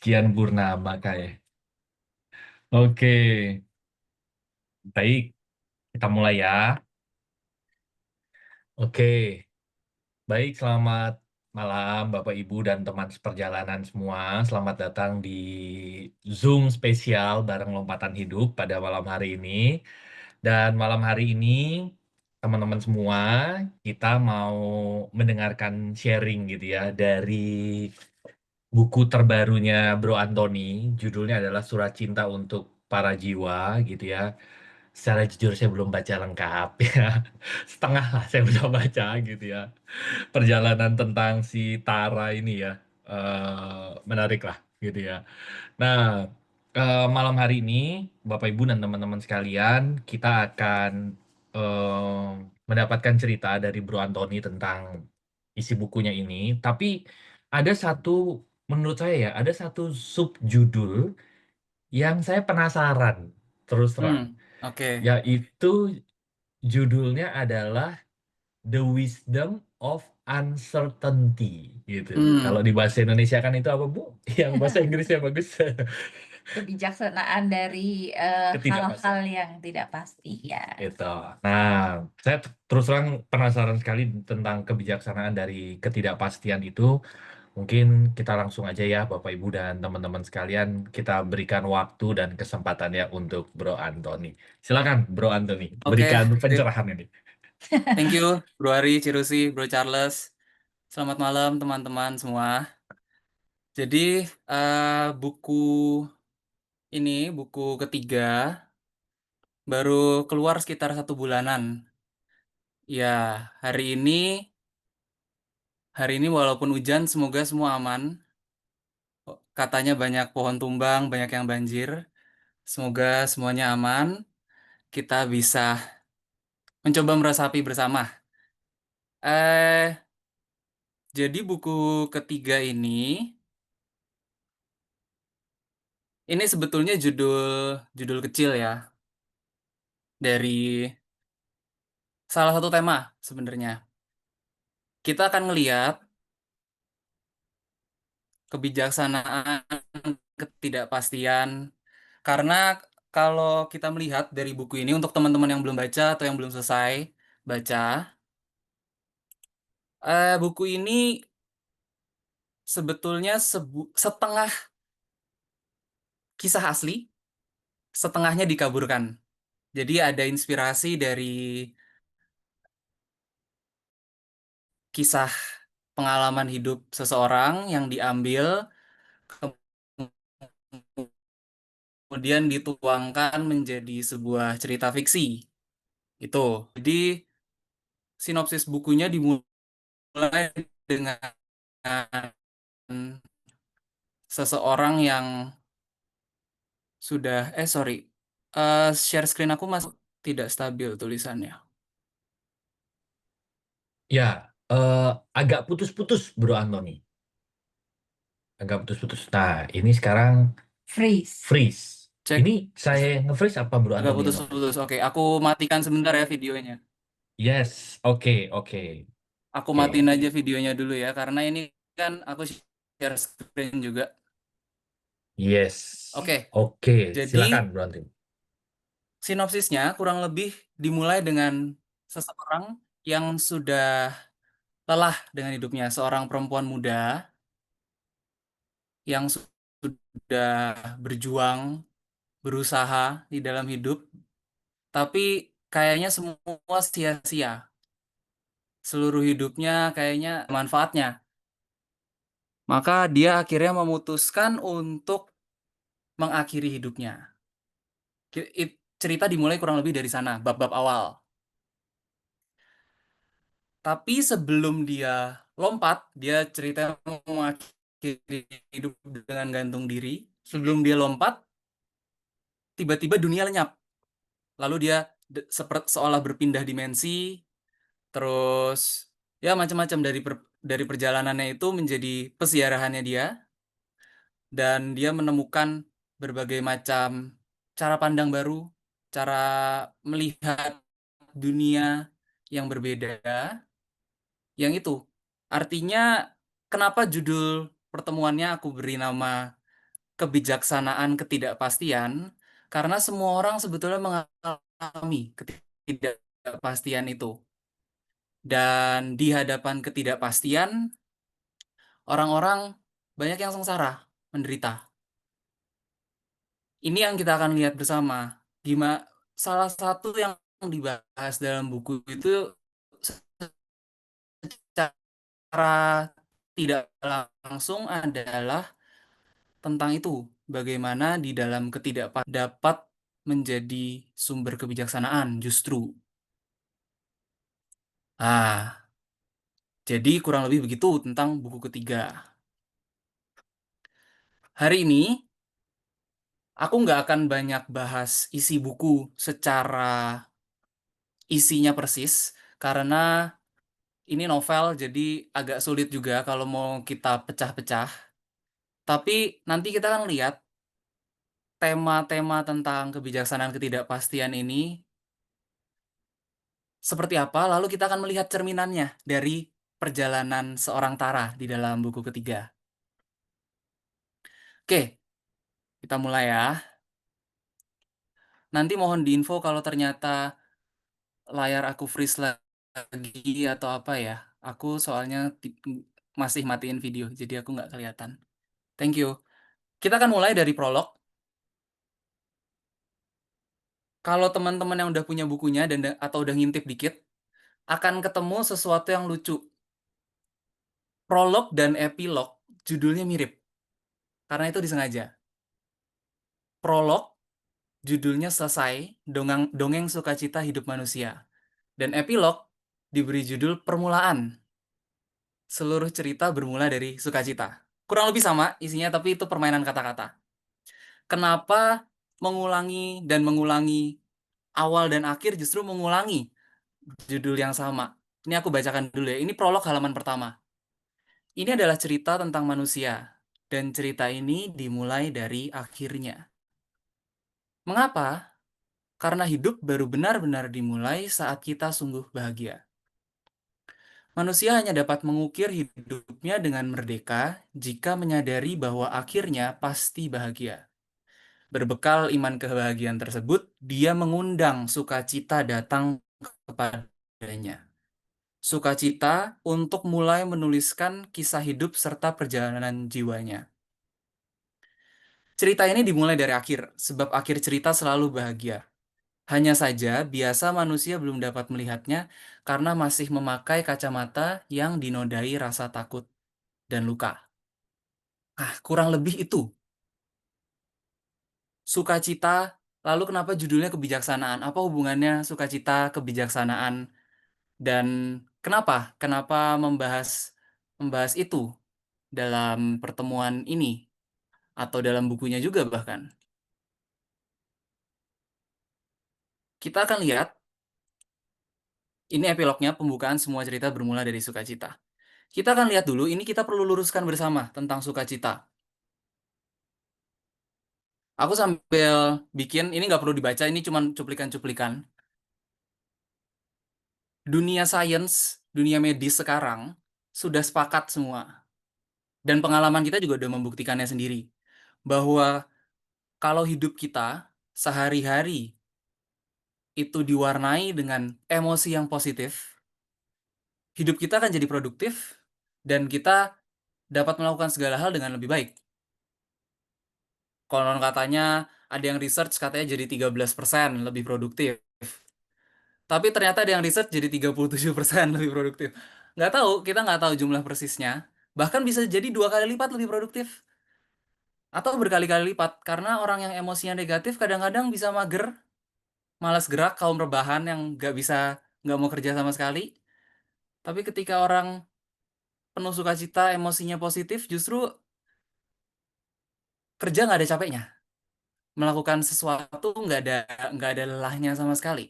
Kian Purnama kayak. Oke, baik. Kita mulai ya. Oke, baik. Selamat malam Bapak Ibu dan teman seperjalanan semua. Selamat datang di Zoom spesial bareng Lompatan Hidup pada malam hari ini. Dan malam hari ini, teman-teman semua, kita mau mendengarkan sharing gitu ya dari buku terbarunya Bro Anthony. Judulnya adalah Surat Cinta untuk Para Jiwa gitu ya. Secara jujur saya belum baca lengkap ya. Setengah lah saya udah baca gitu ya. Perjalanan tentang si Tara ini ya. Menarik lah gitu ya. Nah, malam hari ini, Bapak Ibu dan teman-teman sekalian, kita akan mendapatkan cerita dari Bro Anthony tentang isi bukunya ini. Tapi ada satu, menurut saya ya, ada satu subjudul yang saya penasaran, terus terang, Oke. yaitu judulnya adalah The Wisdom of Uncertainty gitu. Kalau Hmm, di bahasa Indonesia kan itu apa, Bu? Yang bahasa Inggrisnya bagus. Kebijaksanaan dari hal-hal Ketidakpastian. yang tidak pasti ya. Itu. Nah, saya terus terang penasaran sekali tentang kebijaksanaan dari ketidakpastian itu. Mungkin kita langsung aja ya, Bapak Ibu dan teman-teman sekalian, kita berikan waktu dan kesempatan ya untuk Bro Anthony. Silakan, Bro Anthony, oke. berikan Sip. pencerahan ini. Thank you, Bro Ari, Cirusi, Bro Charles. Selamat malam teman-teman semua. Jadi buku ini, buku ketiga, baru keluar sekitar 1 bulanan. Ya, hari ini walaupun hujan, semoga semua aman. Katanya banyak pohon tumbang, banyak yang banjir. Semoga semuanya aman. Kita bisa mencoba meresapi bersama. Eh, jadi buku ketiga ini sebetulnya judul judul kecil ya dari salah satu tema sebenarnya. Kita akan ngeliat kebijaksanaan, ketidakpastian. Karena kalau kita melihat dari buku ini untuk teman-teman yang belum baca atau yang belum selesai baca, buku ini sebetulnya setengah kisah asli, setengahnya dikaburkan. Jadi ada inspirasi dari kisah pengalaman hidup seseorang yang diambil kemudian dituangkan menjadi sebuah cerita fiksi. Itu. Jadi sinopsis bukunya dimulai dengan seseorang yang sudah sorry. Share screen aku masih tidak stabil tulisannya. Ya, eh, agak putus-putus, Bro Anthony. Agak putus-putus. Nah, ini sekarang Freeze. freeze. Ini Cek saya nge-freeze apa Bro agak Anthony yang nge-freeze? putus-putus. Oke, aku matikan sebentar ya videonya. Yes, oke, oke, Aku oke. matiin aja videonya dulu ya karena ini kan aku share screen juga. Yes, Oke, oke. Silakan jadi Bro Anthony. sinopsisnya kurang lebih dimulai dengan seseorang yang sudah lelah dengan hidupnya, seorang perempuan muda yang sudah berjuang, berusaha di dalam hidup, tapi kayaknya semua sia-sia. Seluruh hidupnya kayaknya manfaatnya. Maka dia akhirnya memutuskan untuk mengakhiri hidupnya. Cerita dimulai kurang lebih dari sana, bab-bab awal. Tapi sebelum dia lompat, dia cerita mau mengakhiri hidup dengan gantung diri. Sebelum dia lompat, tiba-tiba dunia lenyap. Lalu dia seperti seolah berpindah dimensi, terus ya macam-macam dari perjalanannya itu menjadi pesiarahannya dia, dan dia menemukan berbagai macam cara pandang baru, cara melihat dunia yang berbeda, yang itu. Artinya, kenapa judul pertemuannya aku beri nama kebijaksanaan ketidakpastian karena semua orang sebetulnya mengalami ketidakpastian itu. Dan di hadapan ketidakpastian, orang-orang banyak yang sengsara, menderita. Ini yang kita akan lihat bersama. Gimana salah satu yang dibahas dalam buku itu secara tidak langsung adalah tentang itu. Bagaimana di dalam ketidakpastian dapat menjadi sumber kebijaksanaan justru. Ah, jadi kurang lebih begitu tentang buku ketiga. Hari ini aku nggak akan banyak bahas isi buku secara isinya persis, karena ini novel jadi agak sulit juga kalau mau kita pecah-pecah. Tapi nanti kita akan lihat tema-tema tentang kebijaksanaan ketidakpastian ini seperti apa, lalu kita akan melihat cerminannya dari perjalanan seorang Tara di dalam buku ketiga. Oke, kita mulai ya. Nanti mohon diinfo kalau ternyata layar aku freeze lagi atau apa ya. Aku soalnya masih matiin video, jadi aku nggak kelihatan. Thank you. Kita akan mulai dari prolog. Kalau teman-teman yang udah punya bukunya dan atau udah ngintip dikit, akan ketemu sesuatu yang lucu. Prolog dan epilog judulnya mirip, karena itu disengaja. Prolog judulnya Selesai, Dongeng Sukacita Hidup Manusia. Dan epilog diberi judul Permulaan. Seluruh cerita bermula dari sukacita. Kurang lebih sama isinya, tapi itu permainan kata-kata. Kenapa mengulangi dan mengulangi awal dan akhir justru mengulangi judul yang sama? Ini aku bacakan dulu ya. Ini prolog halaman pertama. Ini adalah cerita tentang manusia, dan cerita ini dimulai dari akhirnya. Mengapa? Karena hidup baru benar-benar dimulai saat kita sungguh bahagia. Manusia hanya dapat mengukir hidupnya dengan merdeka jika menyadari bahwa akhirnya pasti bahagia. Berbekal iman kebahagiaan tersebut, dia mengundang sukacita datang kepadanya. Sukacita untuk mulai menuliskan kisah hidup serta perjalanan jiwanya. Cerita ini dimulai dari akhir, sebab akhir cerita selalu bahagia. Hanya saja, biasa manusia belum dapat melihatnya karena masih memakai kacamata yang dinodai rasa takut dan luka. Ah, kurang lebih itu. Sukacita, lalu kenapa judulnya kebijaksanaan? Apa hubungannya sukacita, kebijaksanaan, dan kenapa? Kenapa membahas membahas itu dalam pertemuan ini atau dalam bukunya juga bahkan? Kita akan lihat, ini epilognya, pembukaan semua cerita bermula dari sukacita. Kita akan lihat dulu, ini kita perlu luruskan bersama tentang sukacita. Aku sambil bikin, ini nggak perlu dibaca, ini cuma cuplikan-cuplikan. Dunia sains, dunia medis sekarang sudah sepakat semua. Dan pengalaman kita juga udah membuktikannya sendiri. Bahwa kalau hidup kita sehari-hari itu diwarnai dengan emosi yang positif, hidup kita akan jadi produktif dan kita dapat melakukan segala hal dengan lebih baik. Konon katanya ada yang research katanya jadi 13% lebih produktif. Tapi ternyata ada yang research jadi 37% lebih produktif. Nggak tahu, kita nggak tahu jumlah persisnya. Bahkan bisa jadi 2 kali lipat lebih produktif. Atau berkali-kali lipat. Karena orang yang emosinya negatif kadang-kadang bisa mager, malas gerak, kaum rebahan yang nggak mau kerja sama sekali. Tapi ketika orang penuh sukacita, emosinya positif, justru kerja nggak ada capeknya. Melakukan sesuatu nggak ada lelahnya sama sekali.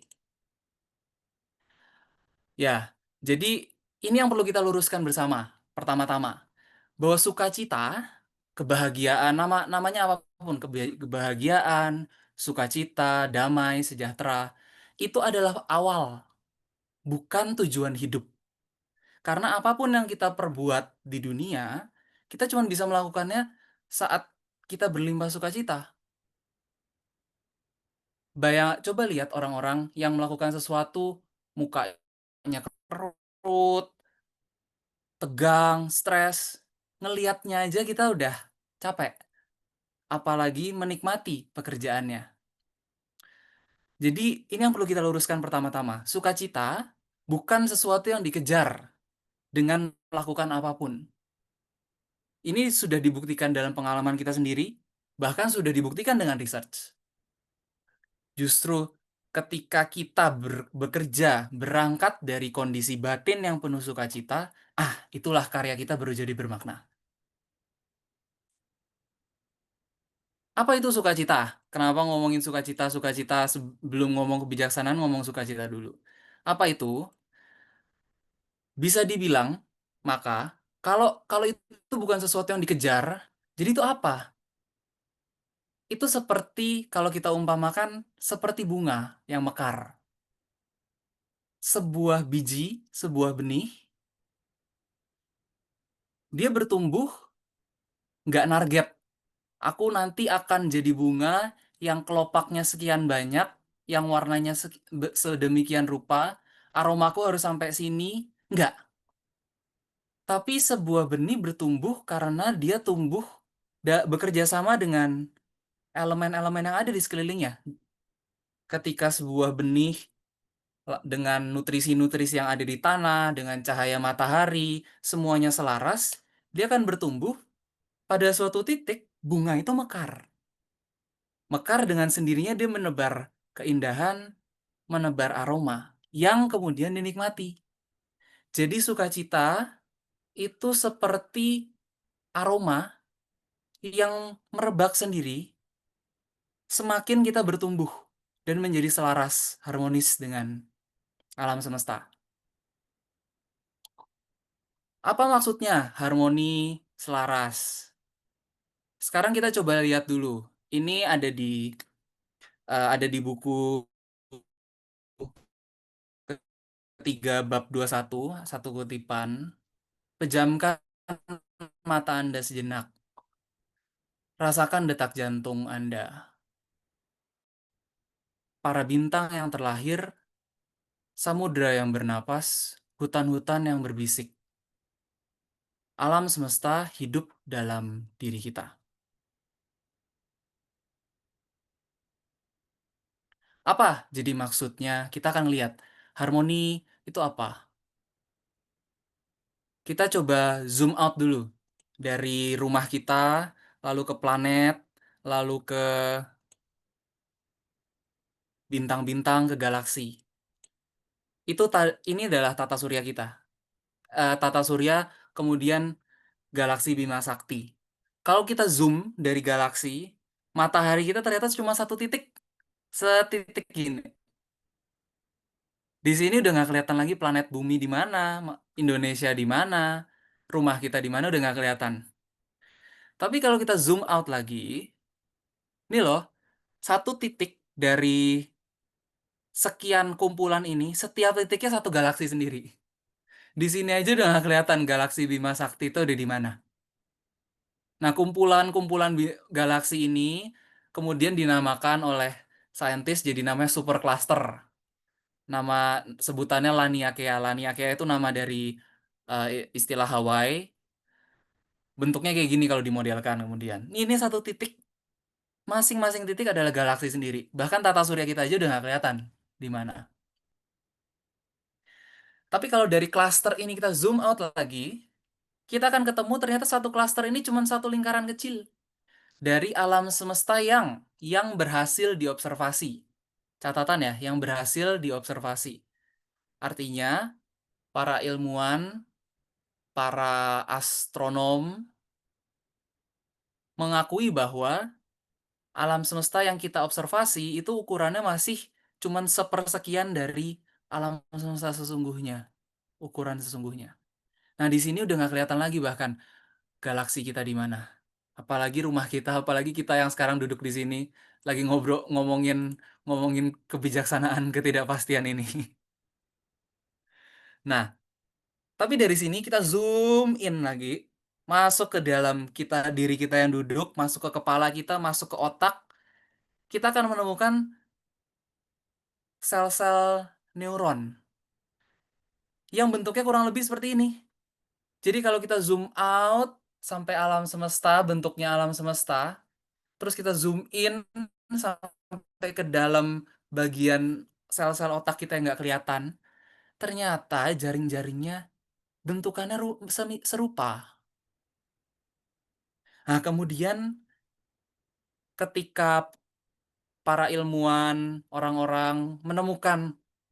Ya, jadi ini yang perlu kita luruskan bersama. Pertama-tama, bahwa sukacita, kebahagiaan, namanya apapun, kebahagiaan, sukacita, damai, sejahtera, itu adalah awal, bukan tujuan hidup. Karena apapun yang kita perbuat di dunia, kita cuma bisa melakukannya saat kita berlimpah sukacita. Coba lihat orang-orang yang melakukan sesuatu, mukanya kerut, tegang, stres. Ngelihatnya aja kita udah capek. Apalagi menikmati pekerjaannya. Jadi ini yang perlu kita luruskan pertama-tama. Sukacita bukan sesuatu yang dikejar dengan melakukan apapun. Ini sudah dibuktikan dalam pengalaman kita sendiri, bahkan sudah dibuktikan dengan research. Justru ketika kita bekerja, berangkat dari kondisi batin yang penuh sukacita, itulah karya kita baru jadi bermakna. Apa itu sukacita? Kenapa ngomongin sukacita sebelum ngomong kebijaksanaan, ngomong sukacita dulu. Apa itu? Bisa dibilang, maka kalau itu bukan sesuatu yang dikejar, jadi itu apa? Itu seperti kalau kita umpamakan seperti bunga yang mekar. Sebuah biji, sebuah benih, dia bertumbuh nggak narget. Aku nanti akan jadi bunga yang kelopaknya sekian banyak, yang warnanya sedemikian rupa, aromaku harus sampai sini. Nggak. Tapi sebuah benih bertumbuh karena dia tumbuh bekerja sama dengan elemen-elemen yang ada di sekelilingnya. Ketika sebuah benih dengan nutrisi-nutrisi yang ada di tanah, dengan cahaya matahari, semuanya selaras, dia akan bertumbuh. Pada suatu titik, bunga itu mekar. Mekar dengan sendirinya dia menebar keindahan, menebar aroma, yang kemudian dinikmati. Jadi sukacita itu seperti aroma yang merebak sendiri semakin kita bertumbuh dan menjadi selaras, harmonis dengan alam semesta. Apa maksudnya harmoni, selaras? Sekarang kita coba lihat dulu. Ini ada di buku ketiga bab 21, satu kutipan. Pejamkan mata Anda sejenak. Rasakan detak jantung Anda. Para bintang yang terlahir, samudra yang bernapas, hutan-hutan yang berbisik. Alam semesta hidup dalam diri kita. Apa jadi maksudnya? Kita akan lihat harmoni itu apa. Kita coba zoom out dulu dari rumah kita, lalu ke planet, lalu ke bintang-bintang, ke galaksi. Ini adalah tata surya kita. Tata surya, kemudian galaksi Bima Sakti. Kalau kita zoom dari galaksi, matahari kita ternyata cuma satu titik, setitik gini. Di sini udah nggak kelihatan lagi planet bumi di mana, Indonesia di mana, rumah kita di mana udah nggak kelihatan. Tapi kalau kita zoom out lagi, ini loh, satu titik dari sekian kumpulan ini, setiap titiknya satu galaksi sendiri. Di sini aja udah nggak kelihatan galaksi Bima Sakti itu ada di mana. Nah, kumpulan-kumpulan galaksi ini kemudian dinamakan oleh saintis jadi namanya supercluster. Nama sebutannya Laniakea. Laniakea itu nama dari istilah Hawaii. Bentuknya kayak gini kalau dimodelkan kemudian. Ini satu titik, masing-masing titik adalah galaksi sendiri. Bahkan tata surya kita aja udah nggak kelihatan di mana. Tapi kalau dari cluster ini kita zoom out lagi, kita akan ketemu ternyata satu cluster ini cuma satu lingkaran kecil dari alam semesta yang berhasil diobservasi. Catatan ya, yang berhasil diobservasi. Artinya, para ilmuwan, para astronom mengakui bahwa alam semesta yang kita observasi itu ukurannya masih cuman sepersekian dari alam semesta sesungguhnya, ukuran sesungguhnya. Nah, di sini udah nggak kelihatan lagi bahkan galaksi kita di mana. Apalagi rumah kita, apalagi kita yang sekarang duduk di sini lagi ngomongin kebijaksanaan ketidakpastian ini. Nah, tapi dari sini kita zoom in lagi. masuk ke dalam diri kita yang duduk, masuk ke kepala kita, masuk ke otak, kita akan menemukan sel-sel neuron yang bentuknya kurang lebih seperti ini. Jadi kalau kita zoom out sampai alam semesta, bentuknya alam semesta, terus kita zoom in sampai ke dalam bagian sel-sel otak kita yang nggak kelihatan, ternyata jaring-jaringnya bentukannya serupa. Nah, kemudian ketika para ilmuwan, orang-orang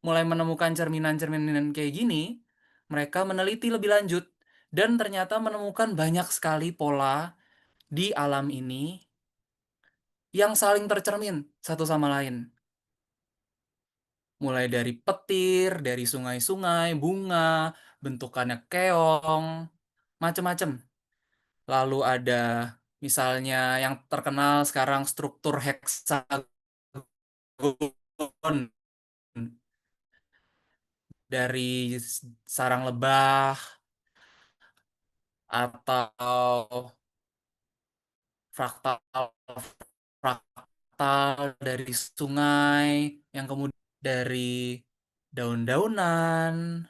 mulai menemukan cerminan-cerminan kayak gini, mereka meneliti lebih lanjut dan ternyata menemukan banyak sekali pola di alam ini yang saling tercermin satu sama lain. Mulai dari petir, dari sungai-sungai, bunga, bentukannya keong, macem-macem. Lalu ada misalnya yang terkenal sekarang struktur heksagon dari sarang lebah atau fraktal fraktal dari sungai yang kemudian dari daun-daunan,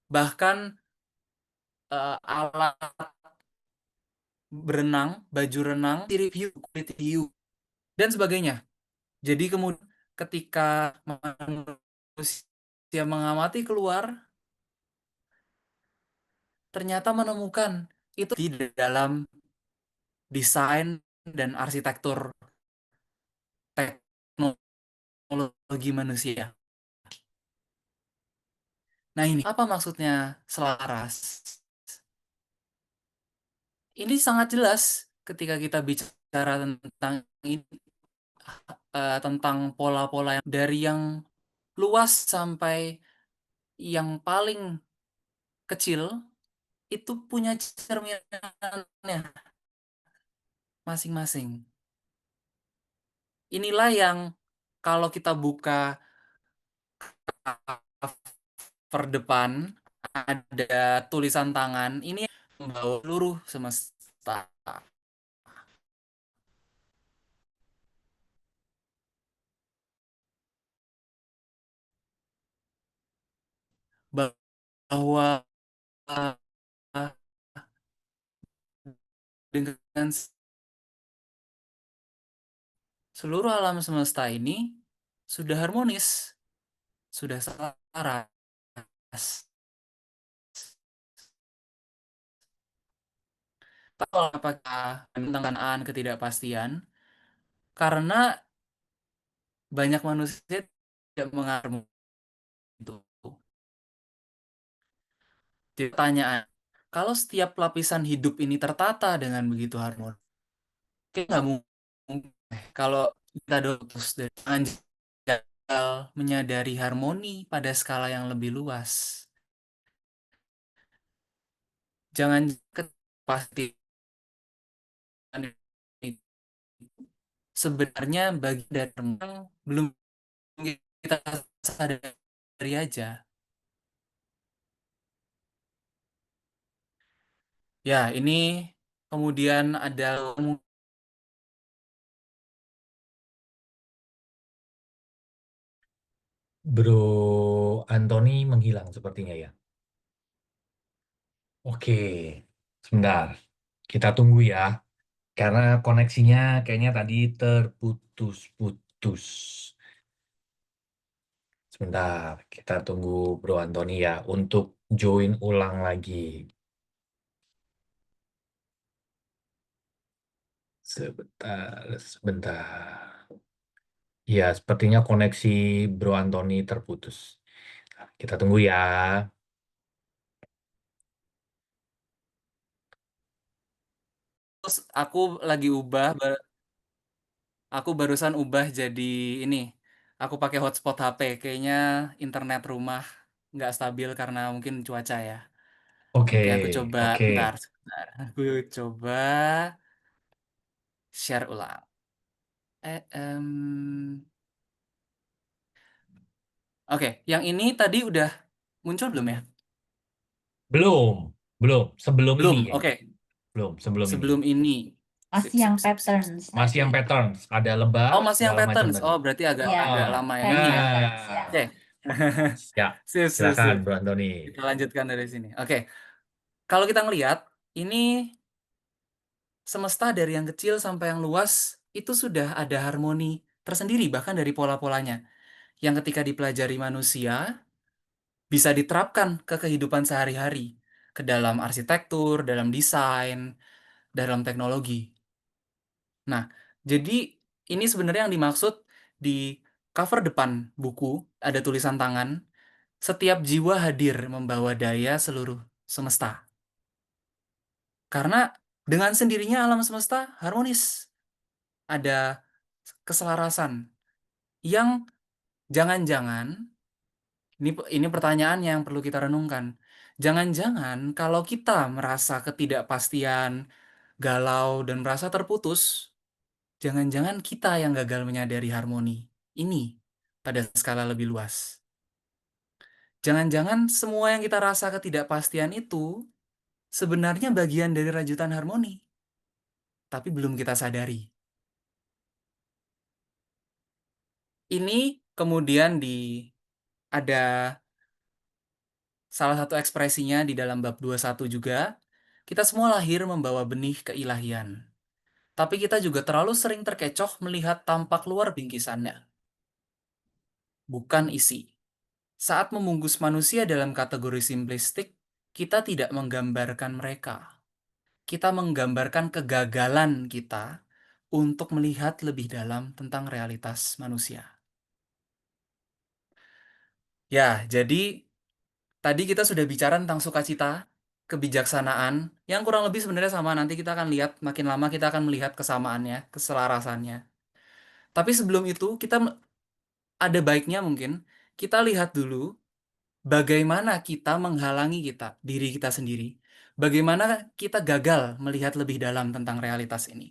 bahkan alat berenang, baju renang, sirip hiu, kulit hiu, dan sebagainya. Jadi kemudian ketika manusia mengamati keluar, ternyata menemukan itu di dalam desain dan arsitektur teknologi manusia. Nah ini, apa maksudnya selaras? Ini sangat jelas ketika kita bicara tentang ini, tentang pola-pola yang dari yang luas sampai yang paling kecil itu punya cerminannya masing-masing. Inilah yang kalau kita buka cover depan ada tulisan tangan ini membawa seluruh semesta. Bahwa dengan seluruh alam semesta ini sudah harmonis, sudah selaras. Tahu apakah tentang ketidakpastian? Karena banyak manusia tidak mengarmu itu. Jadi pertanyaan, kalau setiap lapisan hidup ini tertata dengan begitu harmonis, kayak nggak mungkin. Kalau kita terus dari menyadari harmoni pada skala yang lebih luas. Jangan pasti sebenarnya bagi dari yang belum kita sadari aja. Ya, ini kemudian ada Bro Anthony menghilang sepertinya ya. Oke, sebentar. Kita tunggu ya. Karena koneksinya kayaknya tadi terputus-putus. Sebentar, kita tunggu Bro Anthony ya untuk join ulang lagi. Sebentar, sebentar. Ya, sepertinya koneksi Bro Anthony terputus. Kita tunggu ya. terus aku lagi aku barusan ubah jadi ini. Aku pakai hotspot HP. Kayaknya internet rumah nggak stabil karena mungkin cuaca ya. Oke, Oke, aku coba oke. sebentar. Aku coba share ulang. Eh, Oke, yang ini tadi udah muncul belum ya? Belum, belum. Sebelum ini Belum. kayaknya. Oke. Belum, sebelum ini. Sebelum ini. Sip, Masih yang sip, sip, sip, sip. patterns Masih yang tadi. patterns, ada lebah, Oh, masih yang segala macam patterns. tadi. Oh, berarti agak Iya, agak Ah, lama ya. past Ini. patterns ya. Oke. ya, Sip, sip, silakan sip. Bro Antoni. Kita lanjutkan dari sini. Oke. Kalau kita ngelihat, ini semesta dari yang kecil sampai yang luas itu sudah ada harmoni tersendiri bahkan dari pola-polanya yang ketika dipelajari manusia bisa diterapkan ke kehidupan sehari-hari, ke dalam arsitektur, dalam desain, dalam teknologi. Nah, jadi ini sebenarnya yang dimaksud di cover depan buku ada tulisan tangan, setiap jiwa hadir membawa daya seluruh semesta. Karena dengan sendirinya alam semesta harmonis. Ada keselarasan yang jangan-jangan ini pertanyaan yang perlu kita renungkan. Jangan-jangan kalau kita merasa ketidakpastian, galau dan merasa terputus, jangan-jangan kita yang gagal menyadari harmoni ini pada skala lebih luas. Jangan-jangan semua yang kita rasa ketidakpastian itu sebenarnya bagian dari rajutan harmoni, tapi belum kita sadari. Ini kemudian ada salah satu ekspresinya di dalam bab 21 juga, kita semua lahir membawa benih keilahian. Tapi kita juga terlalu sering terkecoh melihat tampak luar bingkisannya, bukan isi. Saat membungkus manusia dalam kategori simplistik, kita tidak menggambarkan mereka. Kita menggambarkan kegagalan kita untuk melihat lebih dalam tentang realitas manusia. Ya, jadi tadi kita sudah bicara tentang sukacita, kebijaksanaan, yang kurang lebih sebenarnya sama. Nanti kita akan lihat, makin lama kita akan melihat kesamaannya, keselarasannya. Tapi sebelum itu, ada baiknya mungkin kita lihat dulu bagaimana kita menghalangi diri kita sendiri. Bagaimana kita gagal melihat lebih dalam tentang realitas ini.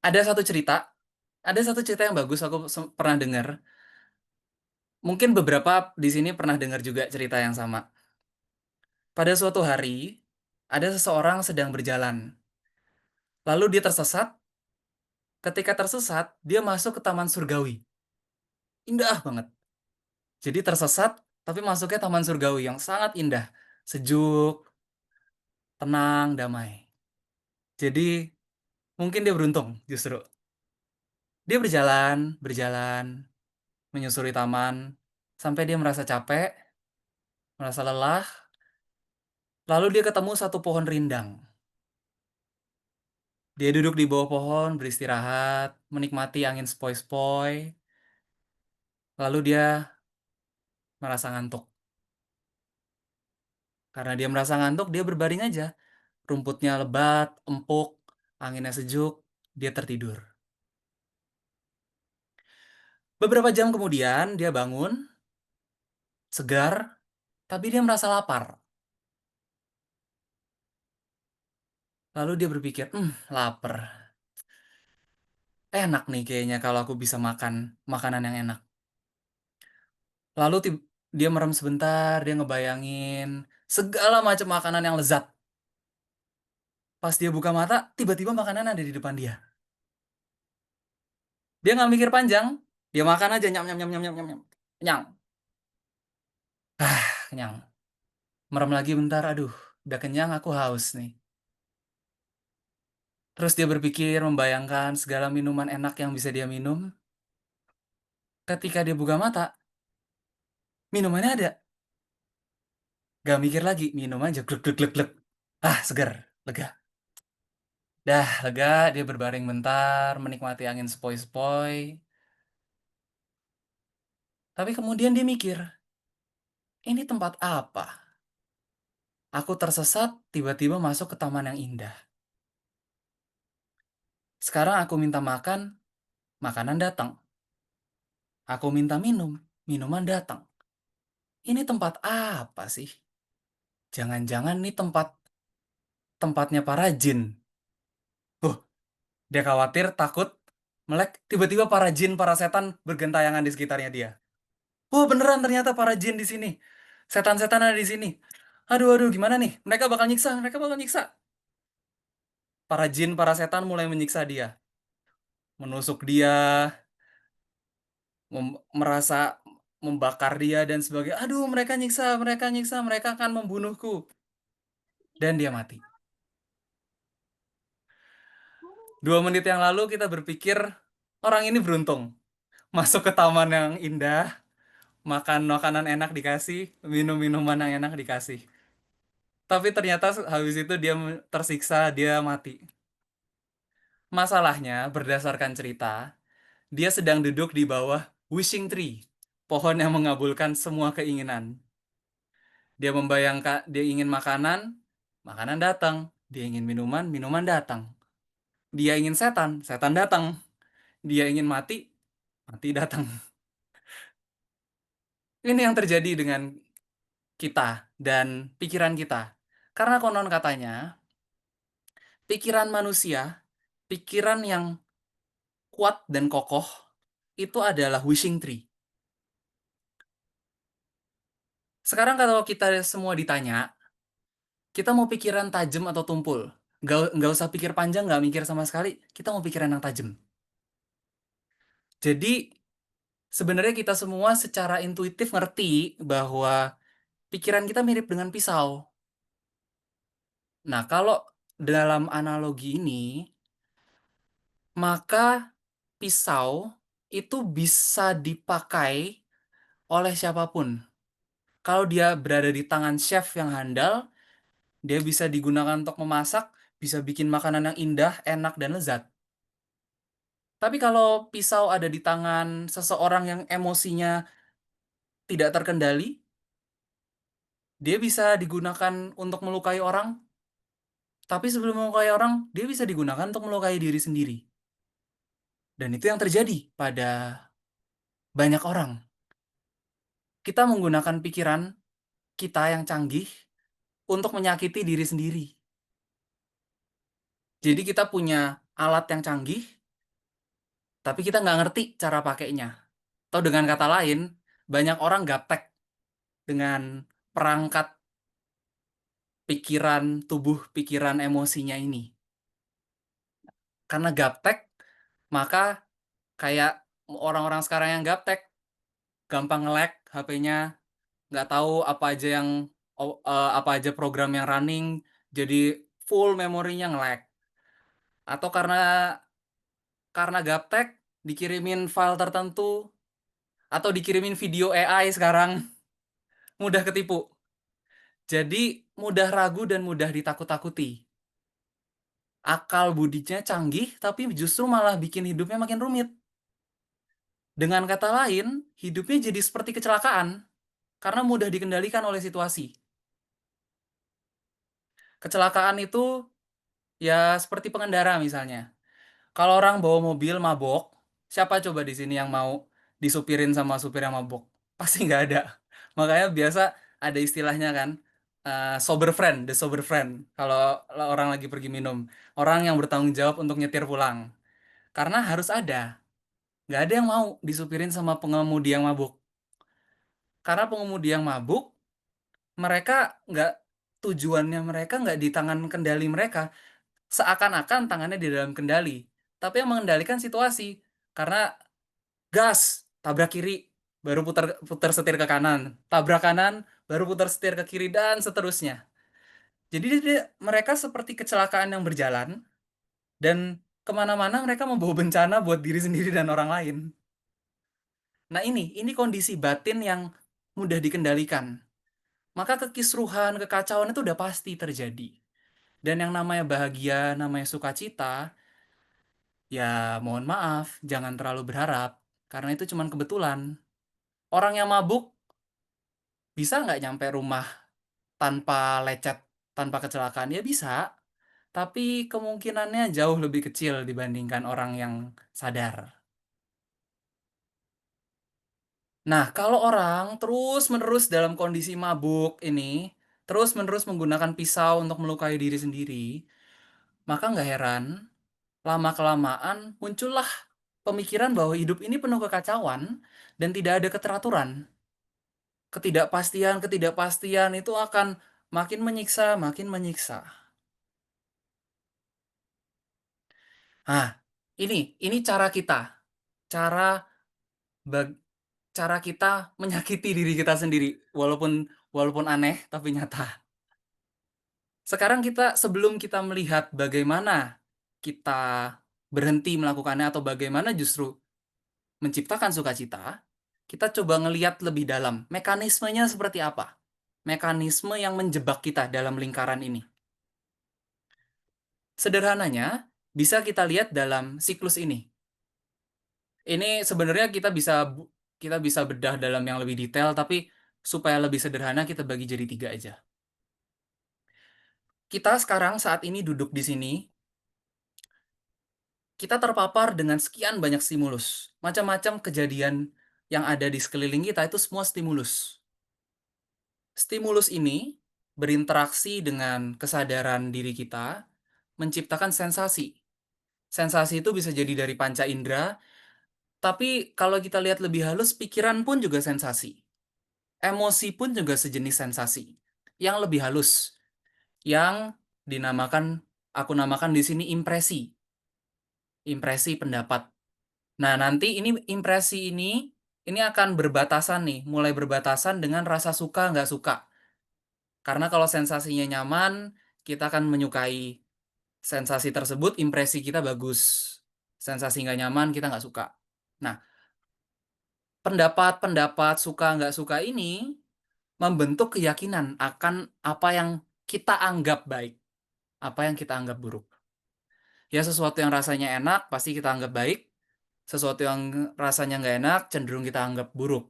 Ada satu cerita yang bagus aku pernah dengar. Mungkin beberapa di sini pernah dengar juga cerita yang sama. Pada suatu hari, ada seseorang sedang berjalan. Lalu dia tersesat. Ketika tersesat, dia masuk ke taman surgawi. Indah banget. Jadi tersesat, tapi masuknya taman surgawi yang sangat indah. Sejuk, tenang, damai. Jadi mungkin dia beruntung justru. Dia berjalan, berjalan, menyusuri taman, sampai dia merasa capek, merasa lelah. Lalu dia ketemu satu pohon rindang. Dia duduk di bawah pohon, beristirahat, menikmati angin sepoi-sepoi. Lalu dia merasa ngantuk. Karena dia merasa ngantuk, dia berbaring aja. Rumputnya lebat, empuk, anginnya sejuk, dia tertidur. Beberapa jam kemudian, dia bangun, segar, tapi dia merasa lapar. Lalu dia berpikir, lapar. Enak nih kayaknya kalau aku bisa makan makanan yang enak. Lalu dia merem sebentar, dia ngebayangin segala macam makanan yang lezat. Pas dia buka mata, tiba-tiba makanan ada di depan dia. Dia nggak mikir panjang, dia makan aja nyam nyam nyam nyam nyam nyam nyam. Kenyang. Kenyang. Merem lagi bentar, aduh, udah kenyang aku haus nih. Terus dia berpikir membayangkan segala minuman enak yang bisa dia minum. Ketika dia buka mata, minumannya ada. Gak mikir lagi, minum aja, glek glek glek glek. Segar, lega. Dah, lega, dia berbaring bentar, menikmati angin sepoi-sepoi. Tapi kemudian dia mikir, ini tempat apa? Aku tersesat, tiba-tiba masuk ke taman yang indah. Sekarang aku minta makan, makanan datang. Aku minta minum, minuman datang. Ini tempat apa sih? Jangan-jangan ini tempatnya para jin. Dia khawatir, takut, melek. Tiba-tiba para jin, para setan bergentayangan di sekitarnya dia. Beneran ternyata para jin di sini. Setan-setan ada di sini. Aduh, aduh, gimana nih? Mereka bakal nyiksa, mereka bakal nyiksa. Para jin, para setan mulai menyiksa dia. Menusuk dia, merasa membakar dia dan sebagainya. Aduh, mereka nyiksa, mereka nyiksa, mereka akan membunuhku. Dan dia mati. 2 menit yang lalu kita berpikir orang ini beruntung. Masuk ke taman yang indah, makan makanan enak dikasih, minum minuman yang enak dikasih. Tapi ternyata habis itu dia tersiksa, dia mati. Masalahnya, berdasarkan cerita, dia sedang duduk di bawah wishing tree, pohon yang mengabulkan semua keinginan. Dia membayangkan, dia ingin makanan, makanan datang. Dia ingin minuman, minuman datang. Dia ingin setan, setan datang. Dia ingin mati, mati datang. Ini yang terjadi dengan kita dan pikiran kita. Karena konon katanya, pikiran manusia, pikiran yang kuat dan kokoh, itu adalah wishing tree. Sekarang kalau kita semua ditanya, kita mau pikiran tajam atau tumpul? Nggak usah pikir panjang, nggak mikir sama sekali. Kita mau pikiran yang tajam. Jadi, sebenarnya kita semua secara intuitif ngerti bahwa pikiran kita mirip dengan pisau. Nah, kalau dalam analogi ini, maka pisau itu bisa dipakai oleh siapapun. Kalau dia berada di tangan chef yang handal, dia bisa digunakan untuk memasak, bisa bikin makanan yang indah, enak, dan lezat. Tapi kalau pisau ada di tangan seseorang yang emosinya tidak terkendali, dia bisa digunakan untuk melukai orang, tapi sebelum melukai orang, dia bisa digunakan untuk melukai diri sendiri. Dan itu yang terjadi pada banyak orang. Kita menggunakan pikiran kita yang canggih untuk menyakiti diri sendiri. Jadi kita punya alat yang canggih, tapi kita nggak ngerti cara pakainya. Atau dengan kata lain, banyak orang gaptek dengan perangkat pikiran, tubuh, pikiran, emosinya ini. Karena gaptek, maka kayak orang-orang sekarang yang gaptek, gampang nge-lag HP-nya, nggak tahu apa aja program yang running, jadi full memorinya nge-lag. Atau karena gaptek, dikirimin file tertentu, atau dikirimin video AI sekarang, mudah ketipu. Jadi mudah ragu dan mudah ditakut-takuti. Akal budinya canggih, tapi justru malah bikin hidupnya makin rumit. Dengan kata lain, hidupnya jadi seperti kecelakaan karena mudah dikendalikan oleh situasi. Kecelakaan itu ya seperti pengendara misalnya. Kalau orang bawa mobil mabok, siapa coba di sini yang mau disupirin sama supir yang mabok? Pasti nggak ada. Makanya biasa ada istilahnya kan, sober friend, the sober friend. Kalau orang lagi pergi minum, orang yang bertanggung jawab untuk nyetir pulang. Karena harus ada. Nggak ada yang mau disupirin sama pengemudi yang mabuk. Karena pengemudi yang mabuk, mereka nggak tujuannya mereka nggak di tangan kendali mereka. Seakan-akan tangannya di dalam kendali. Tapi yang mengendalikan situasi. Karena gas, tabrak kiri, baru putar putar setir ke kanan. Tabrak kanan, baru putar setir ke kiri, dan seterusnya. Jadi mereka seperti kecelakaan yang berjalan, dan kemana-mana mereka membawa bencana buat diri sendiri dan orang lain. Nah ini kondisi batin yang mudah dikendalikan. Maka kekisruhan, kekacauan itu udah pasti terjadi. Dan yang namanya bahagia, namanya sukacita, ya mohon maaf, jangan terlalu berharap. Karena itu cuma kebetulan. Orang yang mabuk bisa nggak nyampe rumah tanpa lecet, tanpa kecelakaan? Ya bisa, tapi kemungkinannya jauh lebih kecil dibandingkan orang yang sadar. Nah, kalau orang terus-menerus dalam kondisi mabuk ini, terus-menerus menggunakan pisau untuk melukai diri sendiri, maka nggak heran, lama-kelamaan muncullah pemikiran bahwa hidup ini penuh kekacauan dan tidak ada keteraturan. Ketidakpastian itu akan makin menyiksa, makin menyiksa. Nah, ini cara kita, cara bag, cara kita menyakiti diri kita sendiri, walaupun aneh tapi nyata. Sekarang sebelum kita melihat bagaimana kita berhenti melakukannya atau bagaimana justru menciptakan sukacita, kita coba ngelihat lebih dalam mekanismenya seperti apa. Mekanisme yang menjebak kita dalam lingkaran ini. Sederhananya, bisa kita lihat dalam siklus ini. Ini sebenarnya kita bisa bedah dalam yang lebih detail, tapi supaya lebih sederhana kita bagi jadi 3 aja. Kita sekarang saat ini duduk di sini, kita terpapar dengan sekian banyak stimulus. Macam-macam kejadian yang ada di sekeliling kita itu semua stimulus. Stimulus ini berinteraksi dengan kesadaran diri kita, menciptakan sensasi. Sensasi itu bisa jadi dari panca indera, tapi kalau kita lihat lebih halus, pikiran pun juga sensasi. Emosi pun juga sejenis sensasi. Yang lebih halus, yang aku namakan di sini impresi. Impresi pendapat. Nah, nanti ini akan berbatasan nih, mulai berbatasan dengan rasa suka nggak suka. Karena kalau sensasinya nyaman, kita akan menyukai sensasi tersebut, impresi kita bagus. Sensasi nggak nyaman, kita nggak suka. Nah, pendapat-pendapat suka nggak suka ini membentuk keyakinan akan apa yang kita anggap baik, apa yang kita anggap buruk. Ya, sesuatu yang rasanya enak, pasti kita anggap baik. Sesuatu yang rasanya nggak enak, cenderung kita anggap buruk.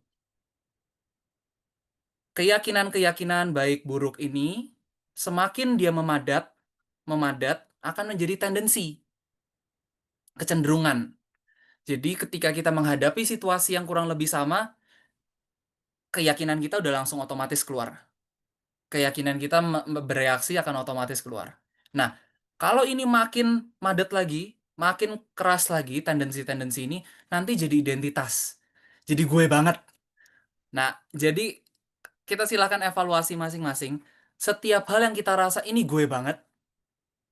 Keyakinan-keyakinan baik buruk ini, semakin dia memadat, akan menjadi tendensi, kecenderungan. Jadi ketika kita menghadapi situasi yang kurang lebih sama, keyakinan kita udah langsung otomatis keluar. Keyakinan kita bereaksi akan otomatis keluar. Nah, kalau ini makin madat lagi, makin keras lagi tendensi-tendensi ini, nanti jadi identitas. Jadi gue banget. Nah, jadi kita silakan evaluasi masing-masing. Setiap hal yang kita rasa ini gue banget.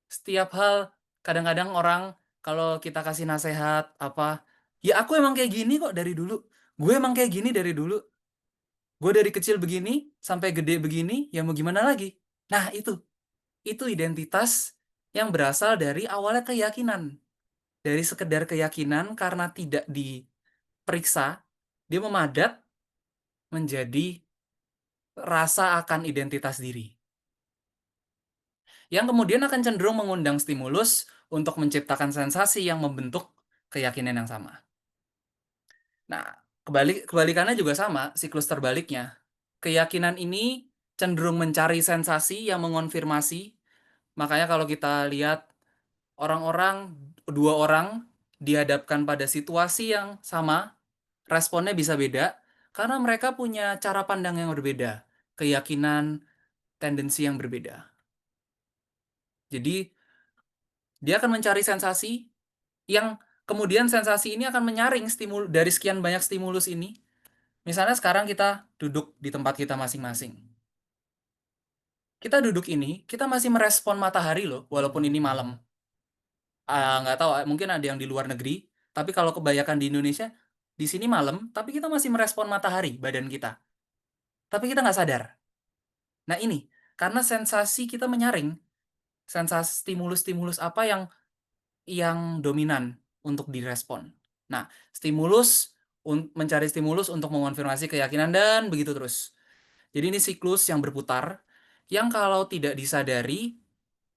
Setiap hal, kadang-kadang orang kalau kita kasih nasihat apa, ya aku emang kayak gini kok dari dulu. Gue emang kayak gini dari dulu. Gue dari kecil begini sampai gede begini, ya mau gimana lagi? Nah, itu identitas yang berasal dari awalnya keyakinan. Dari sekedar keyakinan karena tidak diperiksa, dia memadat menjadi rasa akan identitas diri. Yang kemudian akan cenderung mengundang stimulus untuk menciptakan sensasi yang membentuk keyakinan yang sama. Nah, kebalikannya juga sama, siklus terbaliknya. Keyakinan ini cenderung mencari sensasi yang mengonfirmasi. Makanya kalau kita lihat dua orang dihadapkan pada situasi yang sama, responnya bisa beda karena mereka punya cara pandang yang berbeda, keyakinan, tendensi yang berbeda. Jadi, dia akan mencari sensasi yang kemudian sensasi ini akan menyaring dari sekian banyak stimulus ini. Misalnya sekarang kita duduk di tempat kita masing-masing. Kita duduk ini, kita masih merespon matahari loh, walaupun ini malam. Nggak tahu, mungkin ada yang di luar negeri, tapi kalau kebanyakan di Indonesia, di sini malam, tapi kita masih merespon matahari, badan kita. Tapi kita nggak sadar. Nah ini, karena sensasi kita menyaring, sensasi stimulus-stimulus apa yang dominan untuk direspon. Nah, mencari stimulus untuk mengonfirmasi keyakinan dan begitu terus. Jadi ini siklus yang berputar, yang kalau tidak disadari,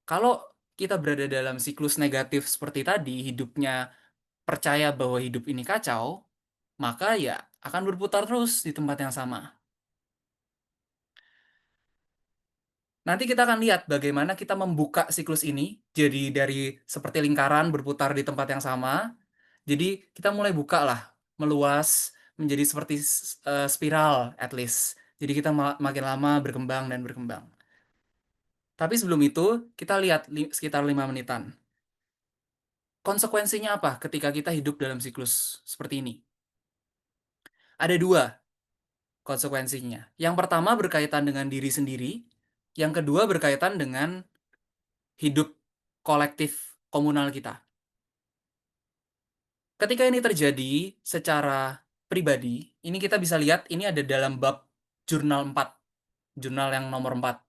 kalau kita berada dalam siklus negatif seperti tadi, hidupnya percaya bahwa hidup ini kacau, maka ya akan berputar terus di tempat yang sama. Nanti kita akan lihat bagaimana kita membuka siklus ini, jadi dari seperti lingkaran berputar di tempat yang sama, jadi kita mulai buka lah, meluas, menjadi seperti spiral at least. Jadi kita makin lama berkembang dan berkembang. Tapi sebelum itu, kita lihat sekitar 5 menitan. Konsekuensinya apa ketika kita hidup dalam siklus seperti ini? Ada 2 konsekuensinya. Yang pertama berkaitan dengan diri sendiri, Yang kedua berkaitan dengan hidup kolektif komunal kita. Ketika ini terjadi secara pribadi, ini kita bisa lihat ini ada dalam bab jurnal 4, jurnal yang nomor 4.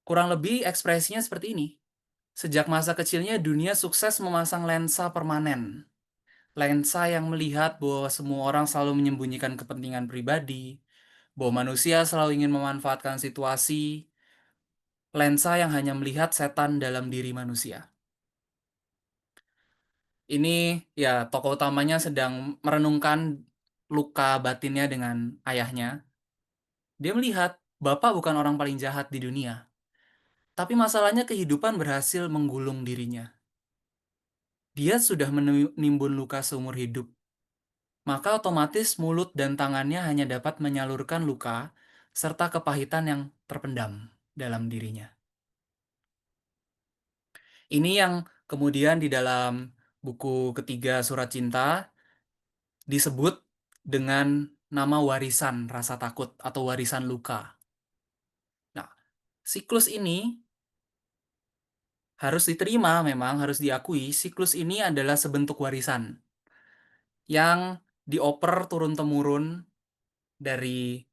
Kurang lebih ekspresinya seperti ini. Sejak masa kecilnya dunia sukses memasang lensa permanen. Lensa yang melihat bahwa semua orang selalu menyembunyikan kepentingan pribadi, bahwa manusia selalu ingin memanfaatkan situasi, lensa yang hanya melihat setan dalam diri manusia. Ini ya tokoh utamanya sedang merenungkan luka batinnya dengan ayahnya. Dia melihat bapak bukan orang paling jahat di dunia, tapi masalahnya kehidupan berhasil menggulung dirinya. Dia sudah menimbun luka seumur hidup, maka otomatis mulut dan tangannya hanya dapat menyalurkan luka serta kepahitan yang terpendam dalam dirinya. Ini yang kemudian di dalam buku ketiga Surat Cinta disebut dengan nama warisan rasa takut atau warisan luka. Nah, siklus ini harus diterima, memang harus diakui, siklus ini adalah sebentuk warisan yang dioper turun-temurun dari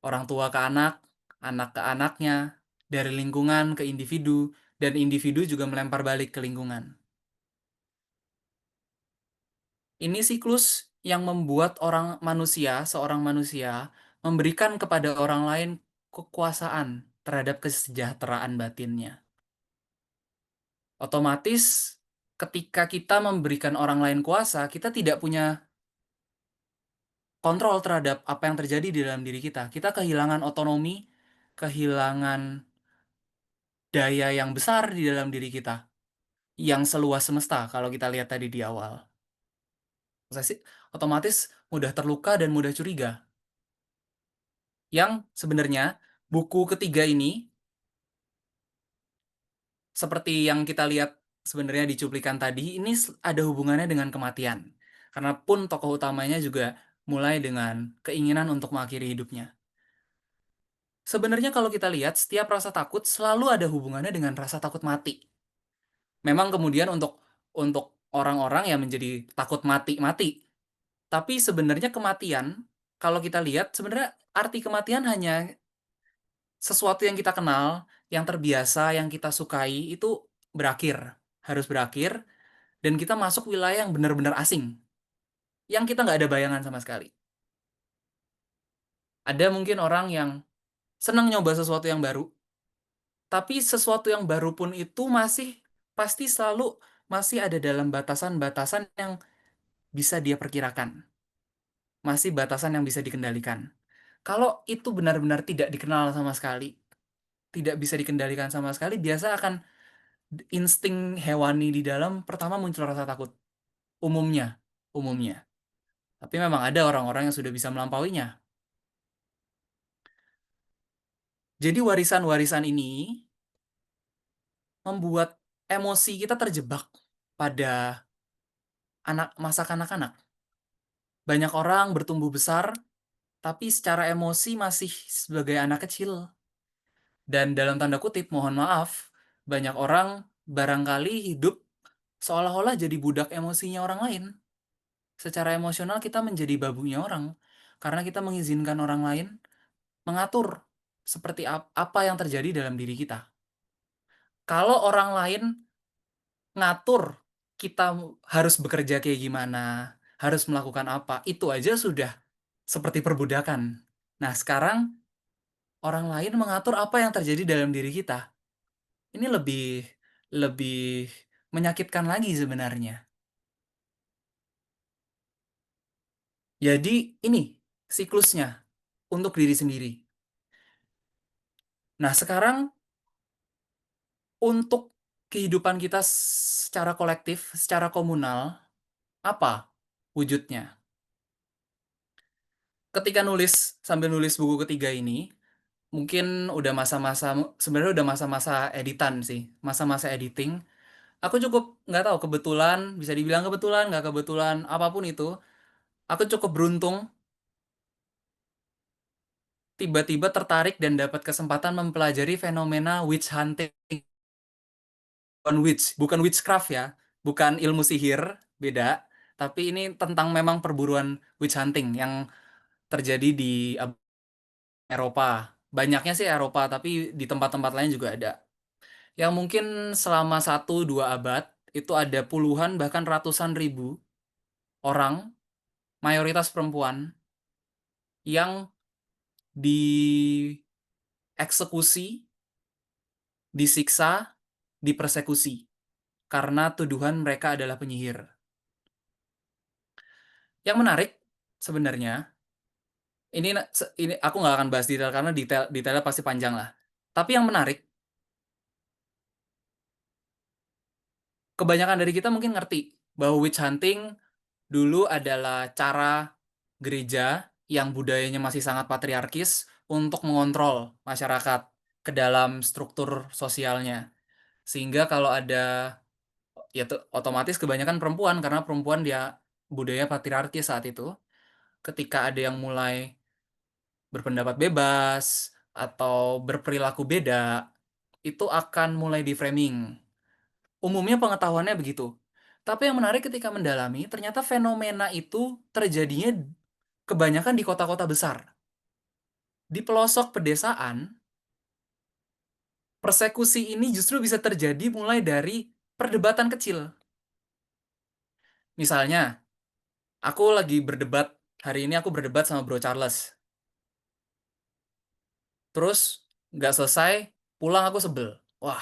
orang tua ke anak ke anaknya, dari lingkungan ke individu, dan individu juga melempar balik ke lingkungan. Ini siklus yang membuat seorang manusia, memberikan kepada orang lain kekuasaan terhadap kesejahteraan batinnya. Otomatis, ketika kita memberikan orang lain kuasa, kita tidak punya kontrol terhadap apa yang terjadi di dalam diri kita. Kita kehilangan otonomi, kehilangan daya yang besar di dalam diri kita, yang seluas semesta kalau kita lihat tadi di awal. Otomatis mudah terluka dan mudah curiga. Yang sebenarnya buku ketiga ini, seperti yang kita lihat sebenarnya di cuplikan tadi, ini ada hubungannya dengan kematian. Karena pun tokoh utamanya juga mulai dengan keinginan untuk mengakhiri hidupnya. Sebenarnya kalau kita lihat, setiap rasa takut selalu ada hubungannya dengan rasa takut mati. Memang kemudian untuk orang-orang yang menjadi takut mati-mati. Tapi sebenarnya kematian, kalau kita lihat, sebenarnya arti kematian hanya sesuatu yang kita kenal, yang terbiasa, yang kita sukai, itu berakhir. Harus berakhir, dan kita masuk wilayah yang benar-benar asing. Yang kita nggak ada bayangan sama sekali. Ada mungkin orang yang senang nyoba sesuatu yang baru, tapi sesuatu yang baru pun itu pasti selalu masih ada dalam batasan-batasan yang bisa dia perkirakan. Masih batasan yang bisa dikendalikan. Kalau itu benar-benar tidak dikenal sama sekali, tidak bisa dikendalikan sama sekali, biasa akan insting hewani di dalam pertama muncul rasa takut. Umumnya, umumnya. Tapi memang ada orang-orang yang sudah bisa melampauinya. Jadi warisan-warisan ini membuat emosi kita terjebak pada masa kanak-kanak. Banyak orang bertumbuh besar, tapi secara emosi masih sebagai anak kecil. Dan dalam tanda kutip, mohon maaf, banyak orang barangkali hidup seolah-olah jadi budak emosinya orang lain. Secara emosional kita menjadi babunya orang, karena kita mengizinkan orang lain mengatur seperti apa yang terjadi dalam diri kita. Kalau orang lain ngatur kita harus bekerja kayak gimana, harus melakukan apa, itu aja sudah seperti perbudakan. Nah, sekarang orang lain mengatur apa yang terjadi dalam diri kita. Ini lebih lebih menyakitkan lagi sebenarnya. Jadi ini siklusnya untuk diri sendiri. Nah, sekarang untuk kehidupan kita secara kolektif, secara komunal, apa wujudnya? Ketika sambil nulis buku ketiga ini, mungkin udah sebenarnya udah masa-masa editan sih, masa-masa editing. Aku cukup nggak tahu kebetulan, bisa dibilang kebetulan, nggak kebetulan, apapun itu. Aku cukup beruntung tiba-tiba tertarik dan dapat kesempatan mempelajari fenomena witch hunting. Bukan witchcraft ya, bukan ilmu sihir, beda. Tapi ini tentang memang perburuan witch hunting yang terjadi di Eropa. Banyaknya sih Eropa, tapi di tempat-tempat lain juga ada. Yang mungkin selama 1-2 abad itu ada puluhan bahkan ratusan ribu orang, mayoritas perempuan, yang dieksekusi, disiksa, dipersekusi karena tuduhan mereka adalah penyihir. Yang menarik sebenarnya, ini aku nggak akan bahas detail karena detailnya pasti panjang lah. Tapi yang menarik, kebanyakan dari kita mungkin ngerti bahwa witch hunting dulu adalah cara gereja yang budayanya masih sangat patriarkis untuk mengontrol masyarakat ke dalam struktur sosialnya. Sehingga kalau ada, ya otomatis kebanyakan perempuan, karena perempuan dia budaya patriarkis saat itu. Ketika ada yang mulai berpendapat bebas atau berperilaku beda, itu akan mulai di framing. Umumnya pengetahuannya begitu. Tapi yang menarik ketika mendalami, ternyata fenomena itu terjadinya kebanyakan di kota-kota besar. Di pelosok pedesaan, persekusi ini justru bisa terjadi mulai dari perdebatan kecil. Misalnya, aku lagi berdebat, hari ini aku berdebat sama Bro Charles. Terus, nggak selesai, pulang aku sebel. Wah,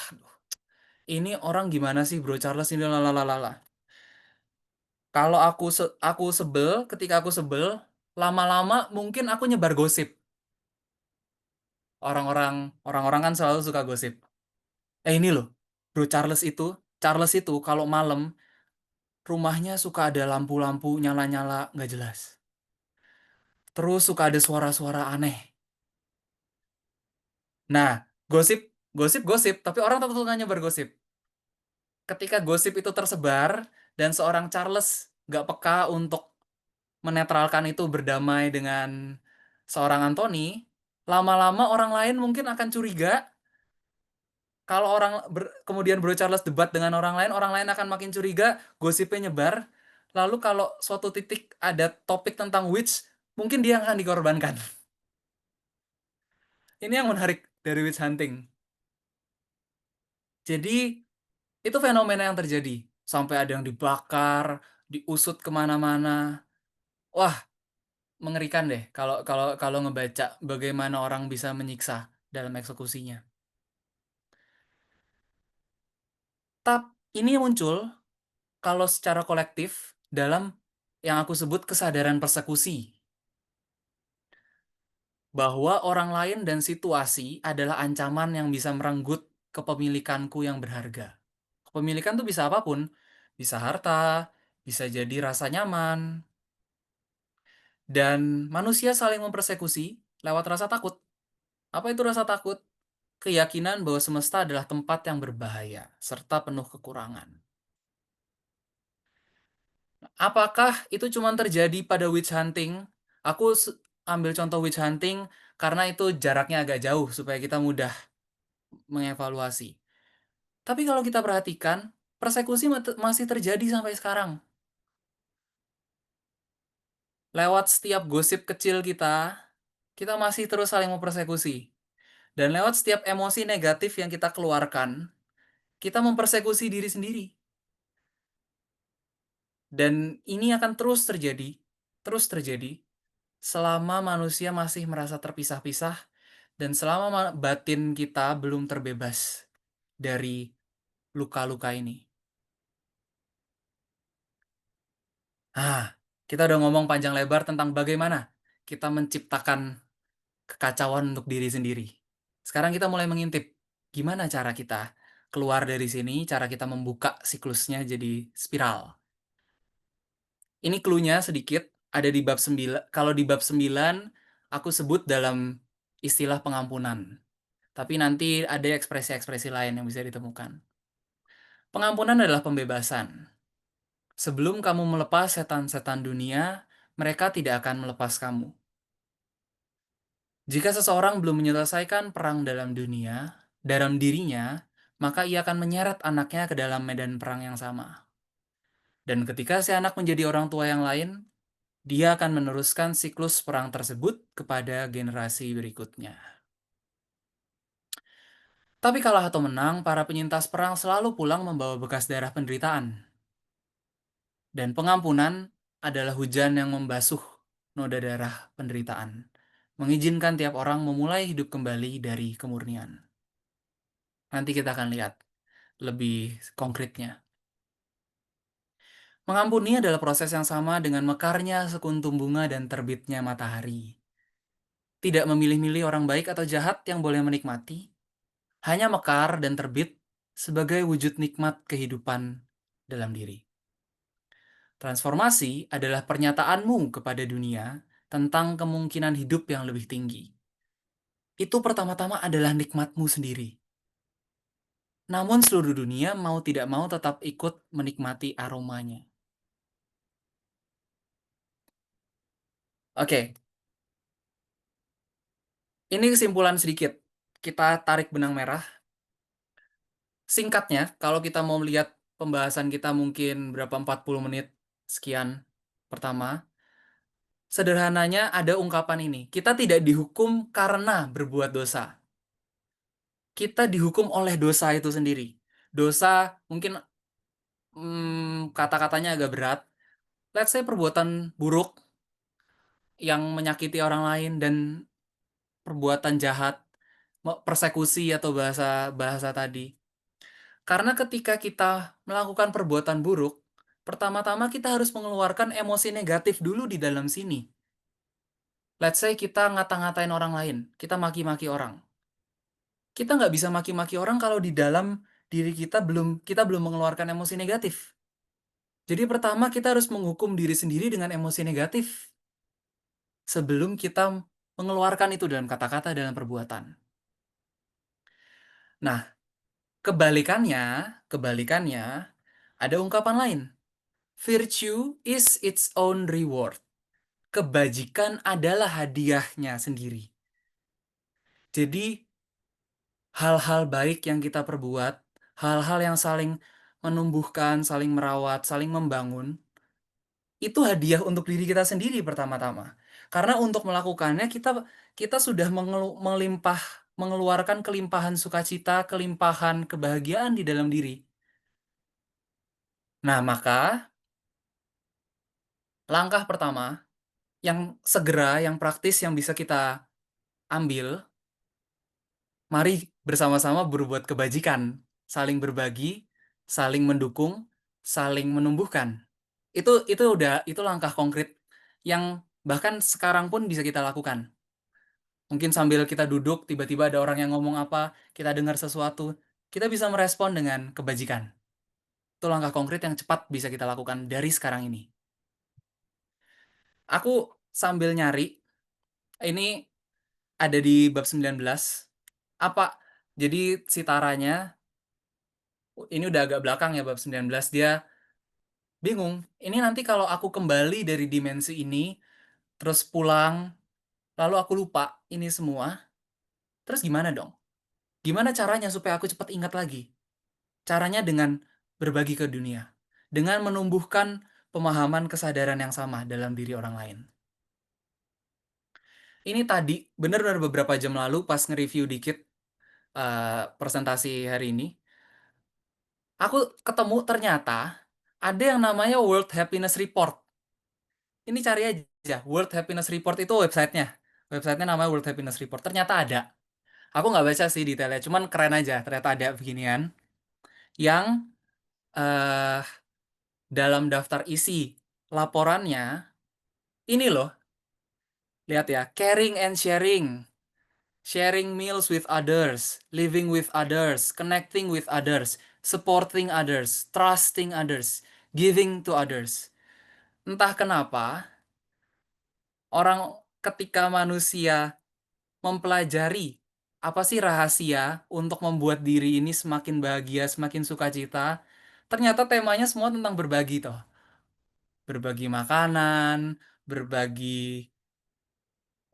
ini orang gimana sih Bro Charles ini lalalala. Kalau aku sebel, ketika aku sebel, lama-lama mungkin aku nyebar gosip. Orang-orang kan selalu suka gosip. Ini loh, Bro Charles itu kalau malam rumahnya suka ada lampu-lampu nyala-nyala nggak jelas. Terus suka ada suara-suara aneh. Nah, gosip, gosip, tapi orang tetap suka nyebar gosip. Ketika gosip itu tersebar dan seorang Charles nggak peka untuk menetralkan itu, berdamai dengan seorang Anthony, lama-lama orang lain mungkin akan curiga. Kalau kemudian Bro Charles debat dengan orang lain akan makin curiga, gosipnya nyebar. Lalu kalau suatu titik ada topik tentang witch, mungkin dia akan dikorbankan. Ini yang menarik dari witch hunting. Jadi itu fenomena yang terjadi. Sampai ada yang dibakar, diusut kemana-mana. Wah, mengerikan deh kalau kalau kalau ngebaca bagaimana orang bisa menyiksa dalam eksekusinya. Ini muncul kalau secara kolektif dalam yang aku sebut kesadaran persekusi, bahwa orang lain dan situasi adalah ancaman yang bisa merenggut kepemilikanku yang berharga. Kepemilikan tuh bisa apapun, bisa harta, bisa jadi rasa nyaman, dan manusia saling mempersekusi lewat rasa takut. Apa itu rasa takut? Keyakinan bahwa semesta adalah tempat yang berbahaya serta penuh kekurangan. Apakah itu cuma terjadi pada witch hunting? Aku ambil contoh witch hunting karena itu jaraknya agak jauh supaya kita mudah mengevaluasi. Tapi kalau kita perhatikan, persekusi masih terjadi sampai sekarang. Lewat setiap gosip kecil kita masih terus saling mempersekusi. Dan lewat setiap emosi negatif yang kita keluarkan, kita mempersekusi diri sendiri. Dan ini akan terus terjadi, selama manusia masih merasa terpisah-pisah dan selama batin kita belum terbebas dari luka-luka ini. Kita udah ngomong panjang lebar tentang bagaimana kita menciptakan kekacauan untuk diri sendiri. Sekarang kita mulai mengintip gimana cara kita keluar dari sini, cara kita membuka siklusnya jadi spiral. Ini clue-nya sedikit, ada di bab 9. Kalau di bab 9, aku sebut dalam istilah pengampunan. Tapi nanti ada ekspresi-ekspresi lain yang bisa ditemukan. Pengampunan adalah pembebasan. Sebelum kamu melepas setan-setan dunia, mereka tidak akan melepas kamu. Jika seseorang belum menyelesaikan perang dalam dirinya, maka ia akan menyeret anaknya ke dalam medan perang yang sama. Dan ketika si anak menjadi orang tua yang lain, dia akan meneruskan siklus perang tersebut kepada generasi berikutnya. Tapi kalah atau menang, para penyintas perang selalu pulang membawa bekas darah penderitaan. Dan pengampunan adalah hujan yang membasuh noda darah penderitaan, mengizinkan tiap orang memulai hidup kembali dari kemurnian. Nanti kita akan lihat lebih konkretnya. Mengampuni adalah proses yang sama dengan mekarnya sekuntum bunga dan terbitnya matahari. Tidak memilih-milih orang baik atau jahat yang boleh menikmati, hanya mekar dan terbit sebagai wujud nikmat kehidupan dalam diri. Transformasi adalah pernyataanmu kepada dunia tentang kemungkinan hidup yang lebih tinggi. Itu pertama-tama adalah nikmatmu sendiri. Namun seluruh dunia mau tidak mau tetap ikut menikmati aromanya. Oke, ini kesimpulan sedikit. Kita tarik benang merah. Singkatnya, kalau kita mau melihat pembahasan kita mungkin berapa 40 menit sekian pertama, sederhananya ada ungkapan ini. Kita tidak dihukum karena berbuat dosa. Kita dihukum oleh dosa itu sendiri. Dosa mungkin kata-katanya agak berat. Let's say perbuatan buruk yang menyakiti orang lain dan perbuatan jahat, persekusi atau bahasa tadi. Karena ketika kita melakukan perbuatan buruk, pertama-tama kita harus mengeluarkan emosi negatif dulu di dalam sini. Let's say kita ngata-ngatain orang lain, kita maki-maki orang. Kita nggak bisa maki-maki orang kalau di dalam diri kita belum mengeluarkan emosi negatif. Jadi pertama kita harus menghukum diri sendiri dengan emosi negatif sebelum kita mengeluarkan itu dalam kata-kata, dalam perbuatan. Nah, kebalikannya ada ungkapan lain. Virtue is its own reward. Kebajikan adalah hadiahnya sendiri. Jadi, hal-hal baik yang kita perbuat, hal-hal yang saling menumbuhkan, saling merawat, saling membangun, itu hadiah untuk diri kita sendiri pertama-tama. Karena untuk melakukannya kita sudah mengeluarkan kelimpahan sukacita, kelimpahan kebahagiaan di dalam diri. Nah, maka langkah pertama yang segera, yang praktis yang bisa kita ambil, mari bersama-sama berbuat kebajikan, saling berbagi, saling mendukung, saling menumbuhkan. Itu langkah konkret yang bahkan sekarang pun bisa kita lakukan. Mungkin sambil kita duduk, tiba-tiba ada orang yang ngomong apa, kita dengar sesuatu, kita bisa merespon dengan kebajikan. Itu langkah konkret yang cepat bisa kita lakukan dari sekarang ini. Aku sambil nyari, ini ada di bab 19. Apa? Jadi si Taranya, ini udah agak belakang ya bab 19, dia bingung. Ini nanti kalau aku kembali dari dimensi ini, terus pulang, lalu aku lupa ini semua, terus gimana dong? Gimana caranya supaya aku cepat ingat lagi? Caranya dengan berbagi ke dunia, dengan menumbuhkan pemahaman kesadaran yang sama dalam diri orang lain. Ini tadi, benar-benar beberapa jam lalu pas nge-review dikit presentasi hari ini, aku ketemu ternyata ada yang namanya World Happiness Report. Ini cari aja, World Happiness Report itu websitenya. Websitenya namanya World Happiness Report. Ternyata ada. Aku nggak baca sih detailnya, cuman keren aja. Ternyata ada beginian. Yang eh dalam daftar isi laporannya, ini loh. Lihat ya, caring and sharing. Sharing meals with others, living with others, connecting with others, supporting others, trusting others, giving to others. Entah kenapa, orang ketika manusia mempelajari apa sih rahasia untuk membuat diri ini semakin bahagia, semakin sukacita, ternyata temanya semua tentang berbagi toh. Berbagi makanan, berbagi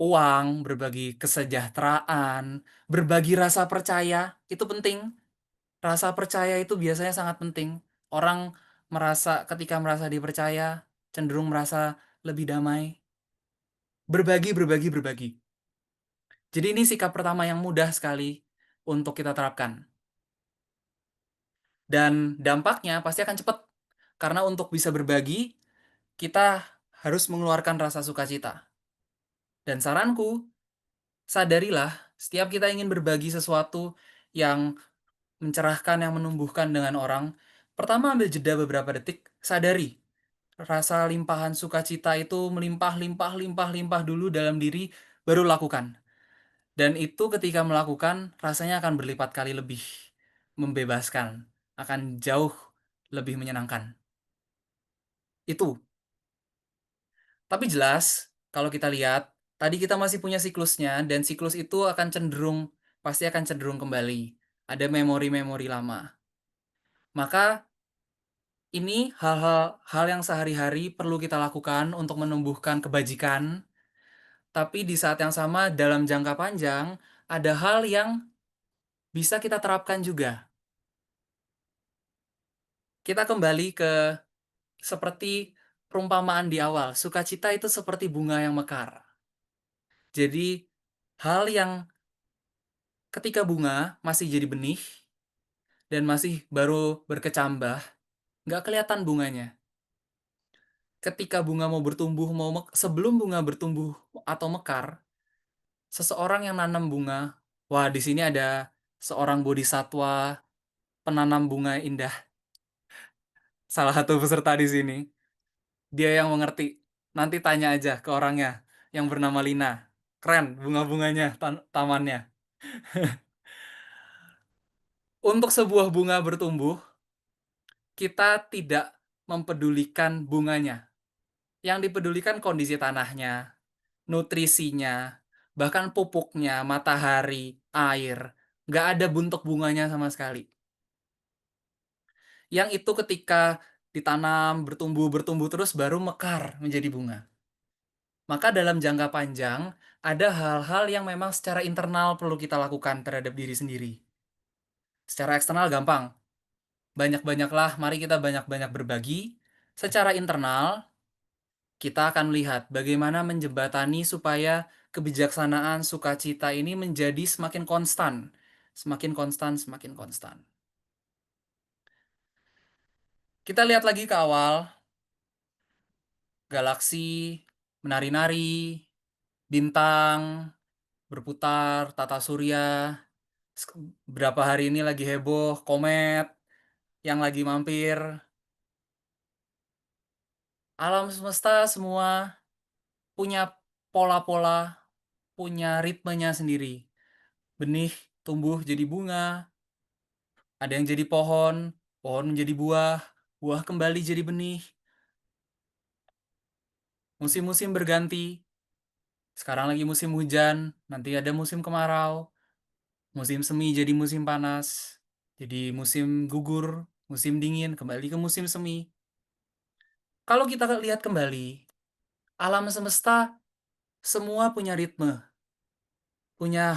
uang, berbagi kesejahteraan, berbagi rasa percaya, itu penting. Rasa percaya itu biasanya sangat penting. Orang ketika merasa dipercaya, cenderung merasa lebih damai. Berbagi, berbagi, berbagi. Jadi ini sikap pertama yang mudah sekali untuk kita terapkan. Dan dampaknya pasti akan cepat. Karena untuk bisa berbagi, kita harus mengeluarkan rasa sukacita. Dan saranku, sadarilah setiap kita ingin berbagi sesuatu yang mencerahkan, yang menumbuhkan dengan orang, pertama ambil jeda beberapa detik, sadari rasa limpahan sukacita itu melimpah, limpah, limpah, limpah dulu dalam diri, baru lakukan. Dan itu ketika melakukan, rasanya akan berlipat kali lebih membebaskan, akan jauh lebih menyenangkan. Itu. Tapi jelas, kalau kita lihat, tadi kita masih punya siklusnya, dan siklus itu pasti akan cenderung kembali. Ada memori-memori lama. Maka ini hal yang sehari-hari perlu kita lakukan untuk menumbuhkan kebajikan, tapi di saat yang sama dalam jangka panjang ada hal yang bisa kita terapkan juga. Kita kembali ke seperti perumpamaan di awal, sukacita itu seperti bunga yang mekar. Jadi hal yang ketika bunga masih jadi benih dan masih baru berkecambah, nggak kelihatan bunganya. Ketika bunga mau bertumbuh, sebelum bunga bertumbuh atau mekar, seseorang yang nanam bunga, wah di sini ada seorang bodhisatwa penanam bunga indah, salah satu peserta di sini. Dia yang mengerti. Nanti tanya aja ke orangnya yang bernama Lina. Keren bunga-bunganya, tamannya. Untuk sebuah bunga bertumbuh, kita tidak mempedulikan bunganya. Yang dipedulikan kondisi tanahnya, nutrisinya, bahkan pupuknya, matahari, air. Nggak ada bentuk bunganya sama sekali. Yang itu ketika ditanam, bertumbuh terus baru mekar menjadi bunga. Maka dalam jangka panjang, ada hal-hal yang memang secara internal perlu kita lakukan terhadap diri sendiri. Secara eksternal gampang. Banyak-banyaklah, mari kita banyak-banyak berbagi. Secara internal, kita akan melihat bagaimana menjembatani supaya kebijaksanaan, sukacita ini menjadi semakin konstan. Semakin konstan, semakin konstan. Kita lihat lagi ke awal. Galaksi, menari-nari, bintang, berputar, tata surya. Berapa hari ini lagi heboh, komet, yang lagi mampir. Alam semesta semua punya pola-pola, punya ritmenya sendiri. Benih tumbuh jadi bunga, ada yang jadi pohon, pohon menjadi buah, buah kembali jadi benih. Musim-musim berganti, sekarang lagi musim hujan, nanti ada musim kemarau, musim semi jadi musim panas, jadi musim gugur, musim dingin, kembali ke musim semi. Kalau kita lihat kembali, alam semesta semua punya ritme, punya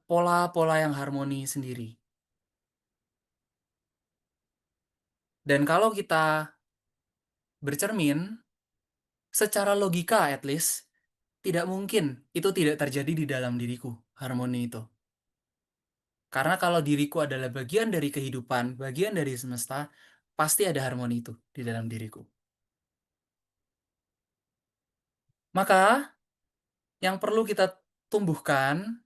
pola-pola yang harmoni sendiri. Dan kalau kita bercermin, secara logika at least, tidak mungkin itu tidak terjadi di dalam diriku, harmoni itu. Karena kalau diriku adalah bagian dari kehidupan, bagian dari semesta, pasti ada harmoni itu di dalam diriku. Maka, yang perlu kita tumbuhkan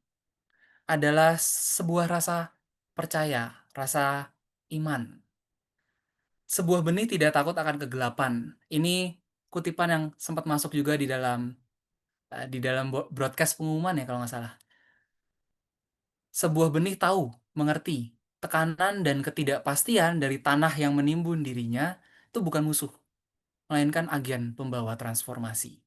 adalah sebuah rasa percaya, rasa iman. Sebuah benih tidak takut akan kegelapan. Ini kutipan yang sempat masuk juga di dalam broadcast pengumuman ya kalau nggak salah. Sebuah benih tahu, mengerti, tekanan dan ketidakpastian dari tanah yang menimbun dirinya itu bukan musuh, melainkan agen pembawa transformasi.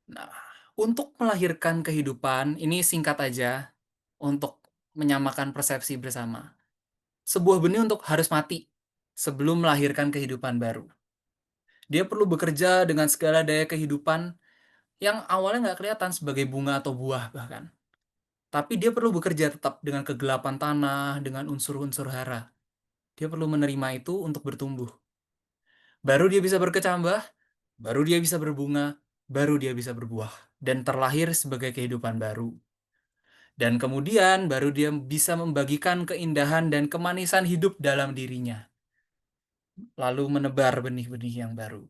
Nah, untuk melahirkan kehidupan, ini singkat aja untuk menyamakan persepsi bersama. Sebuah benih harus mati sebelum melahirkan kehidupan baru. Dia perlu bekerja dengan segala daya kehidupan yang awalnya nggak kelihatan sebagai bunga atau buah bahkan. Tapi dia perlu bekerja tetap dengan kegelapan tanah, dengan unsur-unsur hara. Dia perlu menerima itu untuk bertumbuh. Baru dia bisa berkecambah, baru dia bisa berbunga, baru dia bisa berbuah. Dan terlahir sebagai kehidupan baru. Dan kemudian baru dia bisa membagikan keindahan dan kemanisan hidup dalam dirinya. Lalu menebar benih-benih yang baru.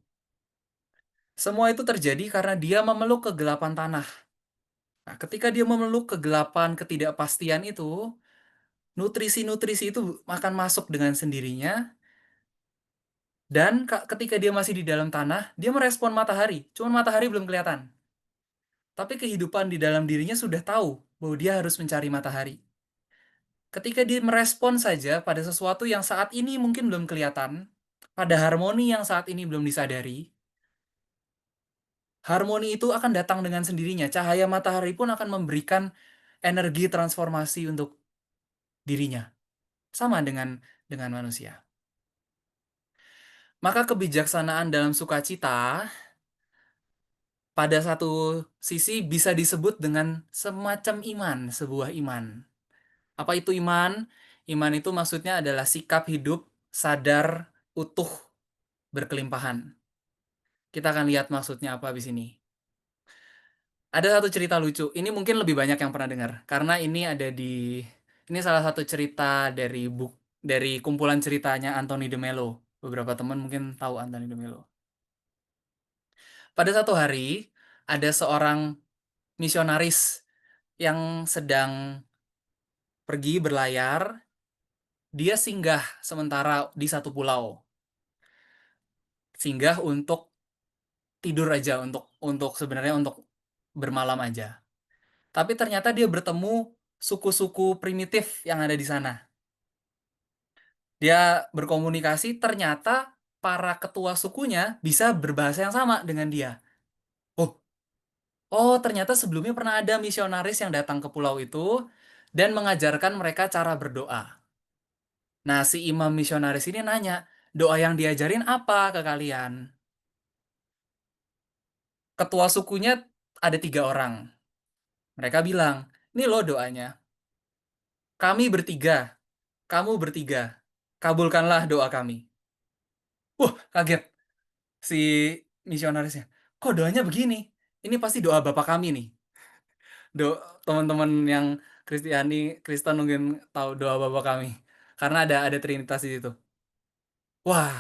Semua itu terjadi karena dia memeluk kegelapan tanah. Nah, ketika dia memeluk kegelapan ketidakpastian itu, nutrisi-nutrisi itu akan masuk dengan sendirinya. Dan ketika dia masih di dalam tanah, dia merespon matahari. Cuman matahari belum kelihatan. Tapi kehidupan di dalam dirinya sudah tahu bahwa dia harus mencari matahari. Ketika dia merespon saja pada sesuatu yang saat ini mungkin belum kelihatan, pada harmoni yang saat ini belum disadari, harmoni itu akan datang dengan sendirinya. Cahaya matahari pun akan memberikan energi transformasi untuk dirinya. Sama dengan manusia. Maka kebijaksanaan dalam sukacita pada satu sisi bisa disebut dengan semacam iman, sebuah iman. Apa itu iman? Iman itu maksudnya adalah sikap hidup sadar, utuh, berkelimpahan. Kita akan lihat maksudnya apa di sini. Ada satu cerita lucu. Ini mungkin lebih banyak yang pernah dengar karena ini salah satu cerita dari kumpulan ceritanya Anthony de Mello. Beberapa teman mungkin tahu Anthony de Mello. Pada satu hari ada seorang misionaris yang sedang pergi berlayar. Dia singgah sementara di satu pulau. Singgah untuk tidur aja, untuk sebenarnya untuk bermalam aja. Tapi ternyata dia bertemu suku-suku primitif yang ada di sana. Dia berkomunikasi, ternyata para ketua sukunya bisa berbahasa yang sama dengan dia. Oh, oh ternyata sebelumnya pernah ada misionaris yang datang ke pulau itu dan mengajarkan mereka cara berdoa. Nah, si imam misionaris ini nanya, doa yang diajarin apa ke kalian? Ketua sukunya ada 3 orang. Mereka bilang, ini loh doanya. Kami bertiga, kamu bertiga, kabulkanlah doa kami. Kaget si misionarisnya. Kok doanya begini? Ini pasti doa Bapak kami nih. Teman-teman yang Kristen mungkin tahu doa Bapak kami. Karena ada Trinitas di situ. Wah,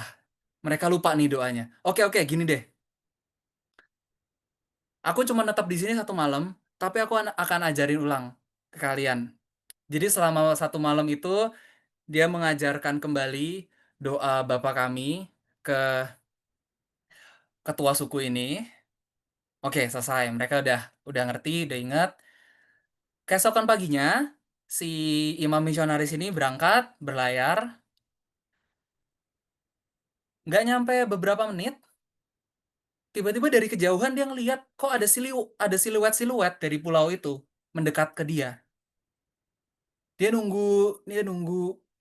mereka lupa nih doanya. Oke, oke, gini deh. Aku cuma netap di sini 1 malam, tapi aku akan ajarin ulang ke kalian. Jadi selama 1 malam itu, dia mengajarkan kembali doa Bapa kami ke ketua suku ini. Oke, selesai. Mereka udah ngerti, udah ingat. Keesokan paginya, si imam misionaris ini berangkat, berlayar. Nggak nyampe beberapa menit, tiba-tiba dari kejauhan dia ngeliat kok ada siluet-siluet dari pulau itu mendekat ke dia. Dia nunggu,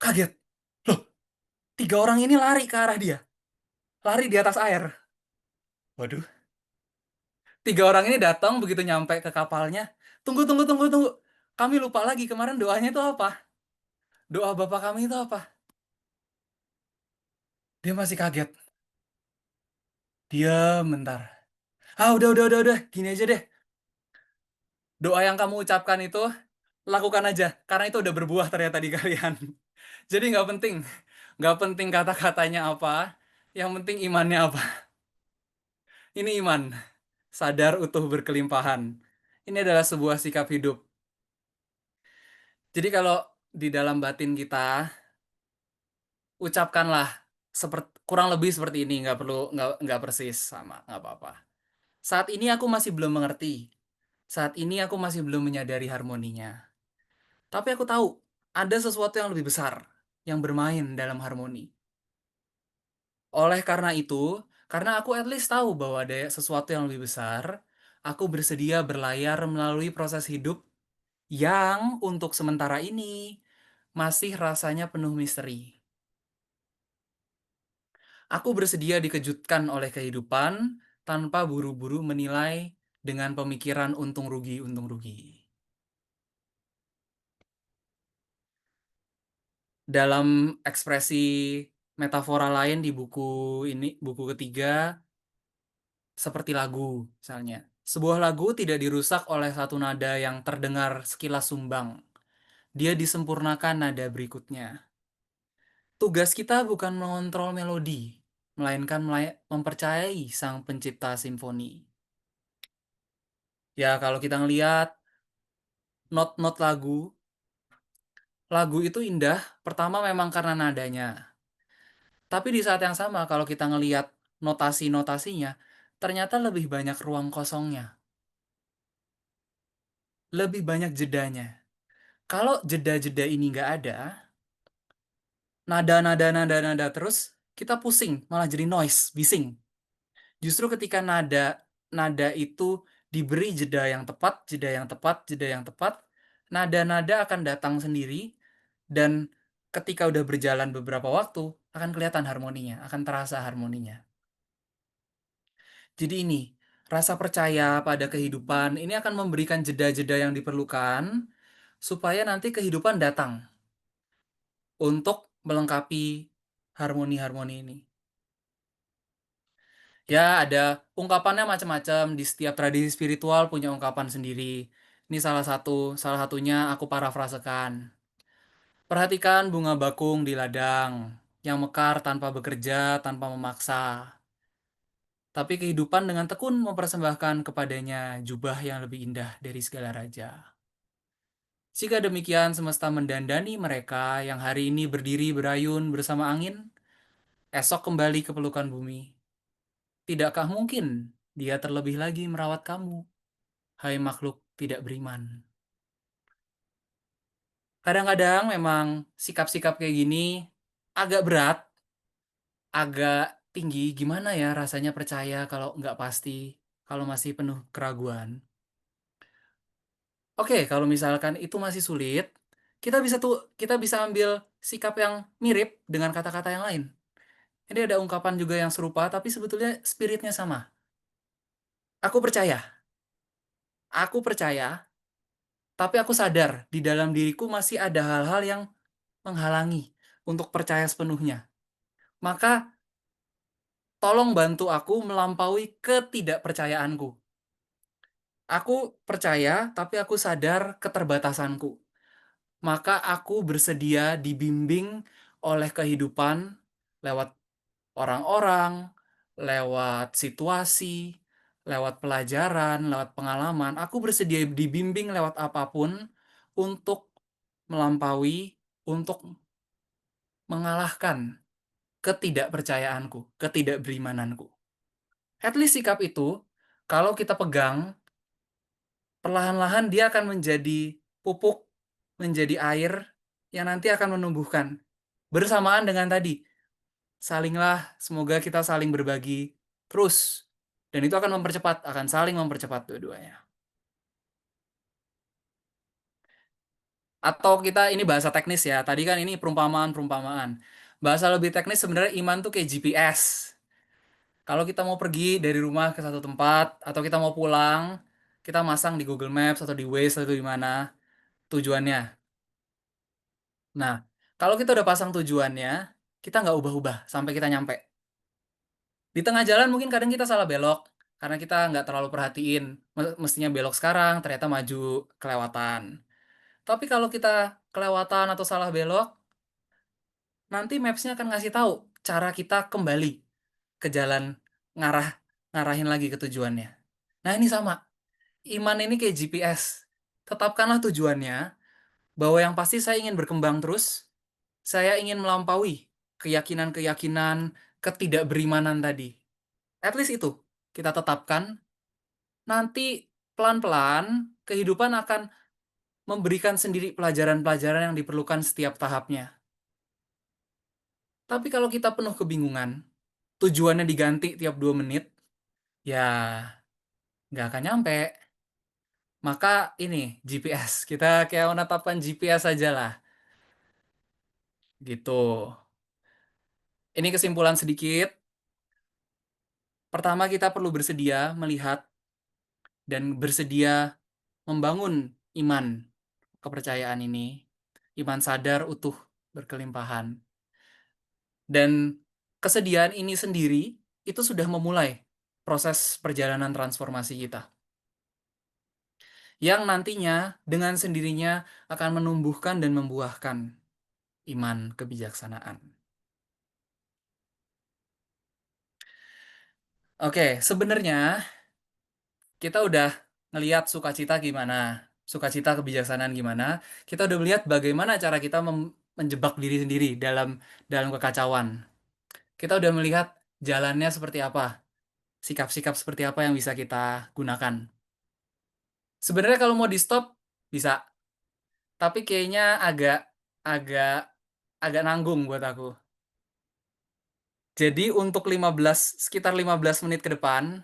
kaget. Loh, 3 orang ini lari ke arah dia. Lari di atas air. Waduh. 3 orang ini datang begitu nyampe ke kapalnya. Tunggu, tunggu, tunggu, tunggu. Kami lupa lagi kemarin doanya itu apa? Doa Bapak kami itu apa? Dia masih kaget. Diam bentar. Udah. Gini aja deh. Doa yang kamu ucapkan itu, lakukan aja. Karena itu udah berbuah ternyata di kalian. Jadi nggak penting. Nggak penting kata-katanya apa. Yang penting imannya apa. Ini iman. Sadar utuh berkelimpahan. Ini adalah sebuah sikap hidup. Jadi kalau di dalam batin kita, ucapkanlah kurang lebih seperti ini, nggak persis sama, nggak apa-apa. Saat ini aku masih belum mengerti. Saat ini aku masih belum menyadari harmoninya. Tapi aku tahu ada sesuatu yang lebih besar yang bermain dalam harmoni. Oleh karena itu, karena aku at least tahu bahwa ada sesuatu yang lebih besar, aku bersedia berlayar melalui proses hidup yang untuk sementara ini masih rasanya penuh misteri. Aku bersedia dikejutkan oleh kehidupan tanpa buru-buru menilai dengan pemikiran untung rugi. Dalam ekspresi metafora lain di buku ini, buku ketiga, seperti lagu misalnya. Sebuah lagu tidak dirusak oleh satu nada yang terdengar sekilas sumbang. Dia disempurnakan nada berikutnya. Tugas kita bukan mengontrol melodi, melainkan mempercayai sang pencipta simfoni. Ya, kalau kita ngelihat not-not lagu itu indah, pertama memang karena nadanya. Tapi di saat yang sama, kalau kita ngelihat notasi-notasinya, ternyata lebih banyak ruang kosongnya, lebih banyak jedanya. Kalau jeda-jeda ini nggak ada, nada terus, kita pusing, malah jadi noise, bising. Justru ketika nada itu diberi jeda yang tepat, nada-nada akan datang sendiri, dan ketika udah berjalan beberapa waktu, akan kelihatan harmoninya, akan terasa harmoninya. Jadi ini, rasa percaya pada kehidupan ini akan memberikan jeda-jeda yang diperlukan supaya nanti kehidupan datang untuk melengkapi harmoni-harmoni ini. Ya, ada ungkapannya macam-macam, di setiap tradisi spiritual punya ungkapan sendiri. Ini salah satunya aku parafrasekan. Perhatikan bunga bakung di ladang, yang mekar tanpa bekerja, tanpa memaksa. Tapi kehidupan dengan tekun mempersembahkan kepadanya jubah yang lebih indah dari segala raja. Jika demikian, semesta mendandani mereka yang hari ini berdiri berayun bersama angin, esok kembali ke pelukan bumi. Tidakkah mungkin dia terlebih lagi merawat kamu, hai makhluk tidak beriman? Kadang-kadang memang sikap-sikap kayak gini agak berat, agak tinggi. Gimana ya rasanya percaya kalau nggak pasti, kalau masih penuh keraguan? Oke, kalau misalkan itu masih sulit, kita bisa ambil sikap yang mirip dengan kata-kata yang lain. Ini ada ungkapan juga yang serupa, tapi sebetulnya spiritnya sama. Aku percaya, tapi aku sadar di dalam diriku masih ada hal-hal yang menghalangi untuk percaya sepenuhnya. Maka tolong bantu aku melampaui ketidakpercayaanku. Aku percaya, tapi aku sadar keterbatasanku. Maka aku bersedia dibimbing oleh kehidupan lewat orang-orang, lewat situasi, lewat pelajaran, lewat pengalaman. Aku bersedia dibimbing lewat apapun untuk melampaui, untuk mengalahkan ketidakpercayaanku, ketidakberimananku. At least sikap itu, kalau kita pegang, perlahan-lahan dia akan menjadi pupuk, menjadi air yang nanti akan menumbuhkan. Bersamaan dengan tadi, semoga kita saling berbagi terus. Dan itu akan saling mempercepat dua-duanya. Atau ini bahasa teknis ya, tadi kan ini perumpamaan. Bahasa lebih teknis sebenarnya iman tuh kayak GPS. Kalau kita mau pergi dari rumah ke satu tempat, atau kita mau pulang, kita masang di Google Maps atau di Waze atau di mana tujuannya. Nah, kalau kita udah pasang tujuannya, kita nggak ubah-ubah sampai kita nyampe. Di tengah jalan mungkin kadang kita salah belok, karena kita nggak terlalu perhatiin. Mestinya belok sekarang, ternyata maju kelewatan. Tapi kalau kita kelewatan atau salah belok, nanti Maps-nya akan ngasih tahu cara kita kembali ke jalan, ngarahin lagi ke tujuannya. Nah, ini sama. Iman ini kayak GPS. Tetapkanlah tujuannya, bahwa yang pasti saya ingin berkembang terus, saya ingin melampaui keyakinan-keyakinan ketidakberimanan tadi. At least itu kita tetapkan, nanti pelan-pelan kehidupan akan memberikan sendiri pelajaran-pelajaran yang diperlukan setiap tahapnya. Tapi kalau kita penuh kebingungan, tujuannya diganti tiap 2 menit, ya nggak akan nyampe. Maka ini GPS, kita kayak menetapkan GPS saja lah. Gitu. Ini kesimpulan sedikit. Pertama, kita perlu bersedia melihat dan bersedia membangun iman kepercayaan ini, iman sadar utuh berkelimpahan. Dan kesediaan ini sendiri itu sudah memulai proses perjalanan transformasi kita. Yang nantinya dengan sendirinya akan menumbuhkan dan membuahkan iman kebijaksanaan. Oke, sebenarnya kita udah ngelihat sukacita gimana, sukacita kebijaksanaan gimana, kita udah melihat bagaimana cara kita menjebak diri sendiri dalam kekacauan. Kita udah melihat jalannya seperti apa, sikap-sikap seperti apa yang bisa kita gunakan. Sebenarnya kalau mau di stop bisa, tapi kayaknya agak agak agak nanggung buat aku. Jadi untuk sekitar 15 menit ke depan,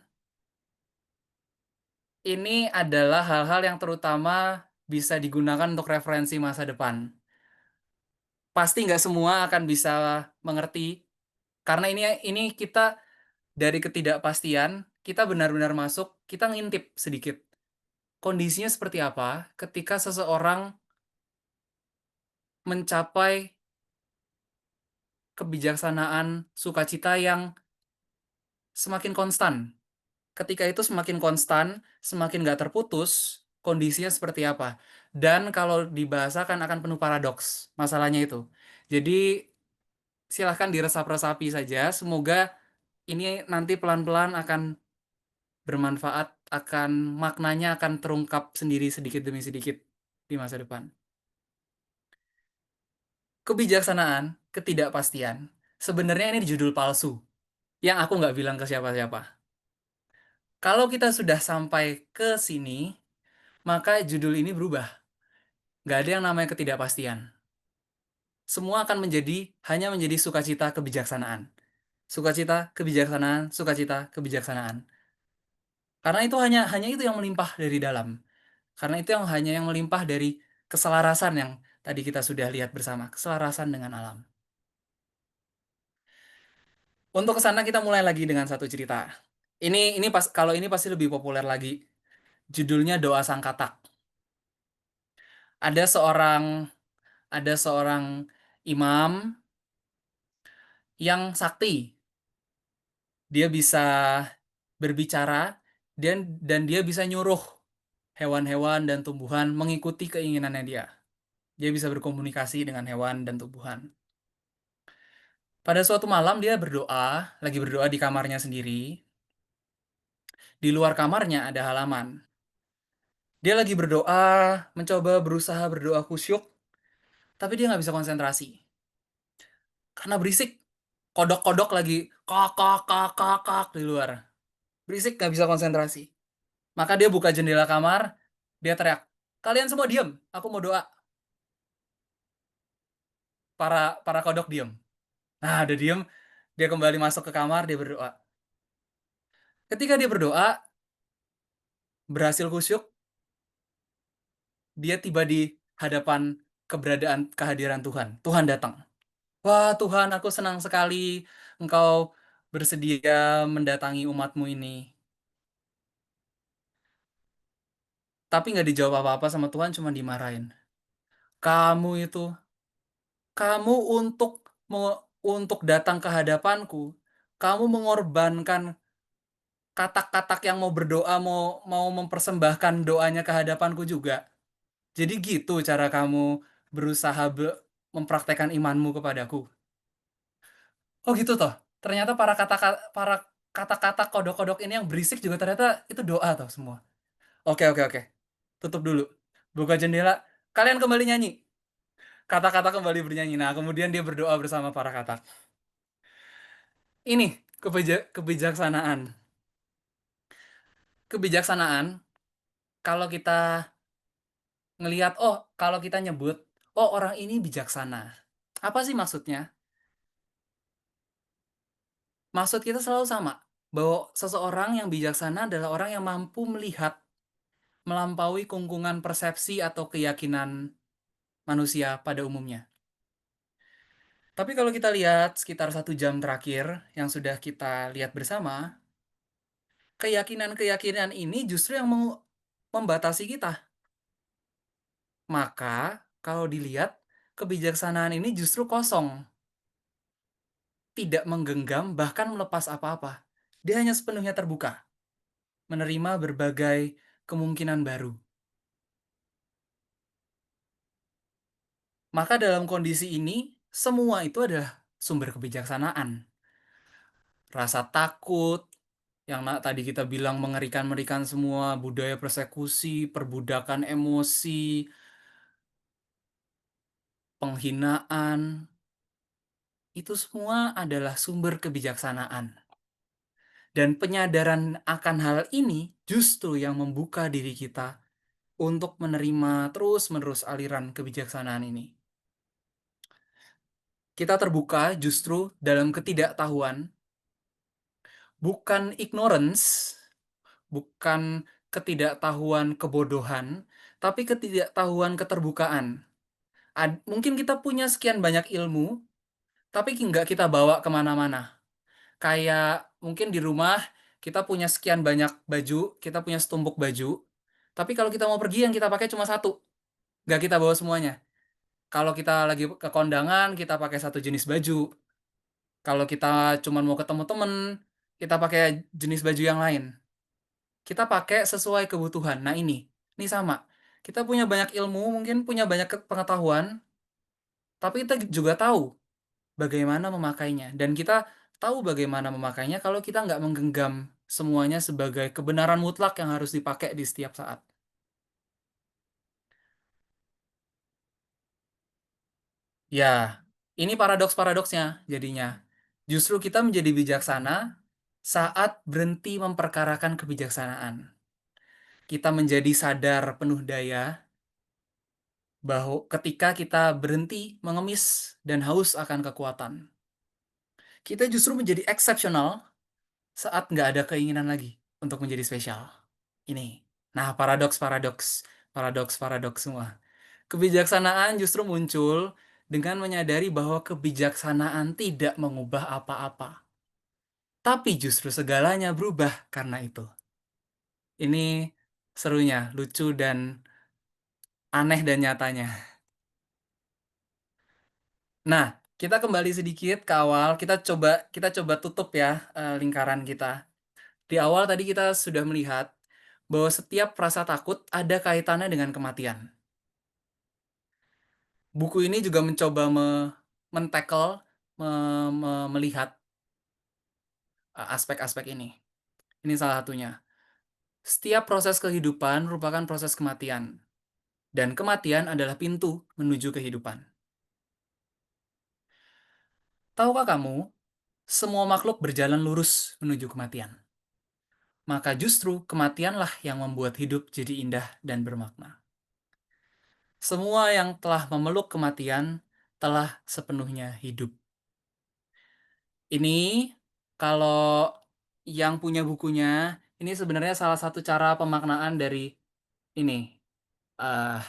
ini adalah hal-hal yang terutama bisa digunakan untuk referensi masa depan. Pasti nggak semua akan bisa mengerti, karena ini kita dari ketidakpastian, kita benar-benar masuk, kita ngintip sedikit. Kondisinya seperti apa ketika seseorang mencapai kebijaksanaan sukacita yang semakin konstan. Ketika itu semakin konstan, semakin nggak terputus, kondisinya seperti apa. Dan kalau dibahasakan akan penuh paradoks masalahnya itu. Jadi silahkan diresap-resapi saja. Semoga ini nanti pelan-pelan akan bermanfaat, maknanya akan terungkap sendiri sedikit demi sedikit di masa depan. Kebijaksanaan, ketidakpastian. Sebenarnya ini judul palsu yang aku nggak bilang ke siapa-siapa. Kalau kita sudah sampai ke sini, maka judul ini berubah. Nggak ada yang namanya ketidakpastian. Semua akan hanya menjadi sukacita kebijaksanaan. Sukacita, kebijaksanaan, sukacita, kebijaksanaan. Karena itu hanya itu yang melimpah dari dalam. Karena itu hanya yang melimpah dari keselarasan yang tadi kita sudah lihat bersama, keselarasan dengan alam. Untuk ke sana kita mulai lagi dengan satu cerita. Kalau ini pasti lebih populer lagi. Judulnya Doa Sang Katak. Ada seorang ada seorang imam yang sakti. Dia bisa berbicara dan dia bisa nyuruh hewan-hewan dan tumbuhan mengikuti keinginannya dia. Dia bisa berkomunikasi dengan hewan dan tumbuhan. Pada suatu malam dia lagi berdoa di kamarnya sendiri. Di luar kamarnya ada halaman. Dia lagi berdoa, berusaha berdoa khusyuk, tapi dia nggak bisa konsentrasi. Karena berisik. Kodok-kodok lagi kak kak kak kak di luar. Berisik nggak bisa konsentrasi. Maka dia buka jendela kamar, dia teriak, "Kalian semua diam, aku mau doa." Para kodok diam. Nah, udah diam, dia kembali masuk ke kamar, dia berdoa. Ketika dia berdoa, berhasil khusyuk, dia tiba di hadapan kehadiran Tuhan. Tuhan datang. Wah, Tuhan, aku senang sekali Engkau bersedia mendatangi umatmu ini. Tapi nggak dijawab apa-apa sama Tuhan, cuma dimarahin. Kamu itu, kamu untuk datang ke hadapanku, kamu mengorbankan katak-katak yang mau berdoa, mau mempersembahkan doanya ke hadapanku juga. Jadi gitu cara kamu berusaha mempraktekkan imanmu kepadaku. Oh gitu toh. Ternyata para kata-kata kodok-kodok ini yang berisik juga ternyata itu doa toh semua. Oke, oke, oke. Tutup dulu. Buka jendela. Kalian kembali nyanyi. Kata-kata kembali bernyanyi. Nah, kemudian dia berdoa bersama para katak. Ini kebijaksanaan. Kebijaksanaan, kalau kita ngelihat, kalau kita nyebut, orang ini bijaksana. Apa sih maksudnya? Maksud kita selalu sama, bahwa seseorang yang bijaksana adalah orang yang mampu melihat melampaui kungkungan persepsi atau keyakinan manusia pada umumnya. Tapi kalau kita lihat sekitar 1 jam terakhir yang sudah kita lihat bersama, keyakinan-keyakinan ini justru yang membatasi kita. Maka, kalau dilihat, kebijaksanaan ini justru kosong, tidak menggenggam, bahkan melepas apa-apa. Dia hanya sepenuhnya terbuka, menerima berbagai kemungkinan baru. Maka dalam kondisi ini, semua itu adalah sumber kebijaksanaan. Rasa takut, yang tadi kita bilang mengerikan-mengerikan semua, budaya persekusi, perbudakan emosi, penghinaan, itu semua adalah sumber kebijaksanaan. Dan penyadaran akan hal ini justru yang membuka diri kita untuk menerima terus-menerus aliran kebijaksanaan ini. Kita terbuka justru dalam ketidaktahuan, bukan ignorance, bukan ketidaktahuan kebodohan, tapi ketidaktahuan keterbukaan. Mungkin kita punya sekian banyak ilmu, tapi nggak kita bawa kemana-mana. Kayak mungkin di rumah kita punya sekian banyak baju, kita punya setumpuk baju, tapi kalau kita mau pergi yang kita pakai cuma satu, nggak kita bawa semuanya. Kalau kita lagi ke kondangan, kita pakai satu jenis baju. Kalau kita cuma mau ketemu temen, kita pakai jenis baju yang lain. Kita pakai sesuai kebutuhan. Nah ini sama. Kita punya banyak ilmu, mungkin punya banyak pengetahuan, tapi kita juga tahu bagaimana memakainya. Dan kita tahu bagaimana memakainya kalau kita nggak menggenggam semuanya sebagai kebenaran mutlak yang harus dipakai di setiap saat. Ya, ini paradoks-paradoksnya jadinya. Justru kita menjadi bijaksana saat berhenti memperkarakan kebijaksanaan. Kita menjadi sadar penuh daya bahwa ketika kita berhenti mengemis dan haus akan kekuatan, kita justru menjadi eksepsional saat nggak ada keinginan lagi untuk menjadi spesial. Ini. Nah, paradoks semua. Kebijaksanaan justru muncul dengan menyadari bahwa kebijaksanaan tidak mengubah apa-apa. Tapi justru segalanya berubah karena itu. Ini serunya, lucu dan aneh dan nyatanya. Nah, kita kembali sedikit ke awal. Kita coba tutup ya lingkaran kita. Di awal tadi kita sudah melihat bahwa setiap rasa takut ada kaitannya dengan kematian. Buku ini juga mencoba men-tackle, melihat aspek-aspek ini. Ini salah satunya. Setiap proses kehidupan merupakan proses kematian. Dan kematian adalah pintu menuju kehidupan. Tahukah kamu, semua makhluk berjalan lurus menuju kematian. Maka justru kematianlah yang membuat hidup jadi indah dan bermakna. Semua yang telah memeluk kematian telah sepenuhnya hidup. Ini kalau yang punya bukunya, ini sebenarnya salah satu cara pemaknaan dari ini eh,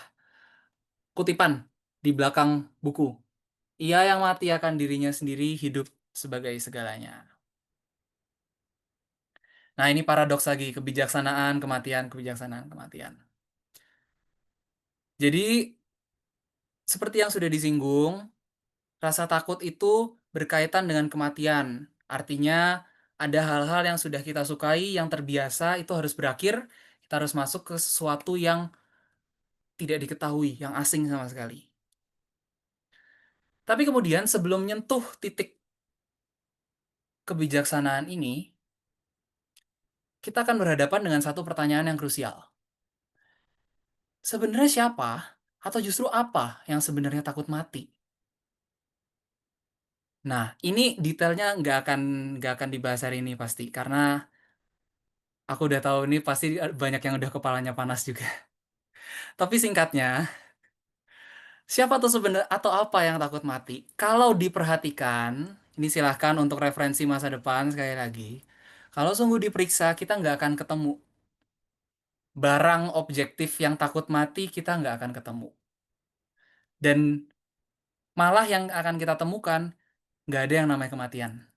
kutipan di belakang buku. Ia yang mati akan dirinya sendiri, hidup sebagai segalanya. Nah, ini paradoks lagi, kebijaksanaan, kematian, kebijaksanaan, kematian. Jadi, seperti yang sudah disinggung, rasa takut itu berkaitan dengan kematian. Artinya, ada hal-hal yang sudah kita sukai, yang terbiasa, itu harus berakhir. Kita harus masuk ke sesuatu yang tidak diketahui, yang asing sama sekali. Tapi kemudian, sebelum menyentuh titik kebijaksanaan ini, kita akan berhadapan dengan satu pertanyaan yang krusial. Sebenarnya siapa, atau justru apa yang sebenarnya takut mati? Nah, ini detailnya nggak akan dibahas hari ini pasti, karena aku udah tahu ini pasti banyak yang udah kepalanya panas juga. Tapi singkatnya, siapa tuh sebenarnya atau apa yang takut mati? Kalau diperhatikan, ini silahkan untuk referensi masa depan sekali lagi. Kalau sungguh diperiksa, kita nggak akan ketemu. Barang objektif yang takut mati, kita nggak akan ketemu. Dan malah yang akan kita temukan, nggak ada yang namanya kematian.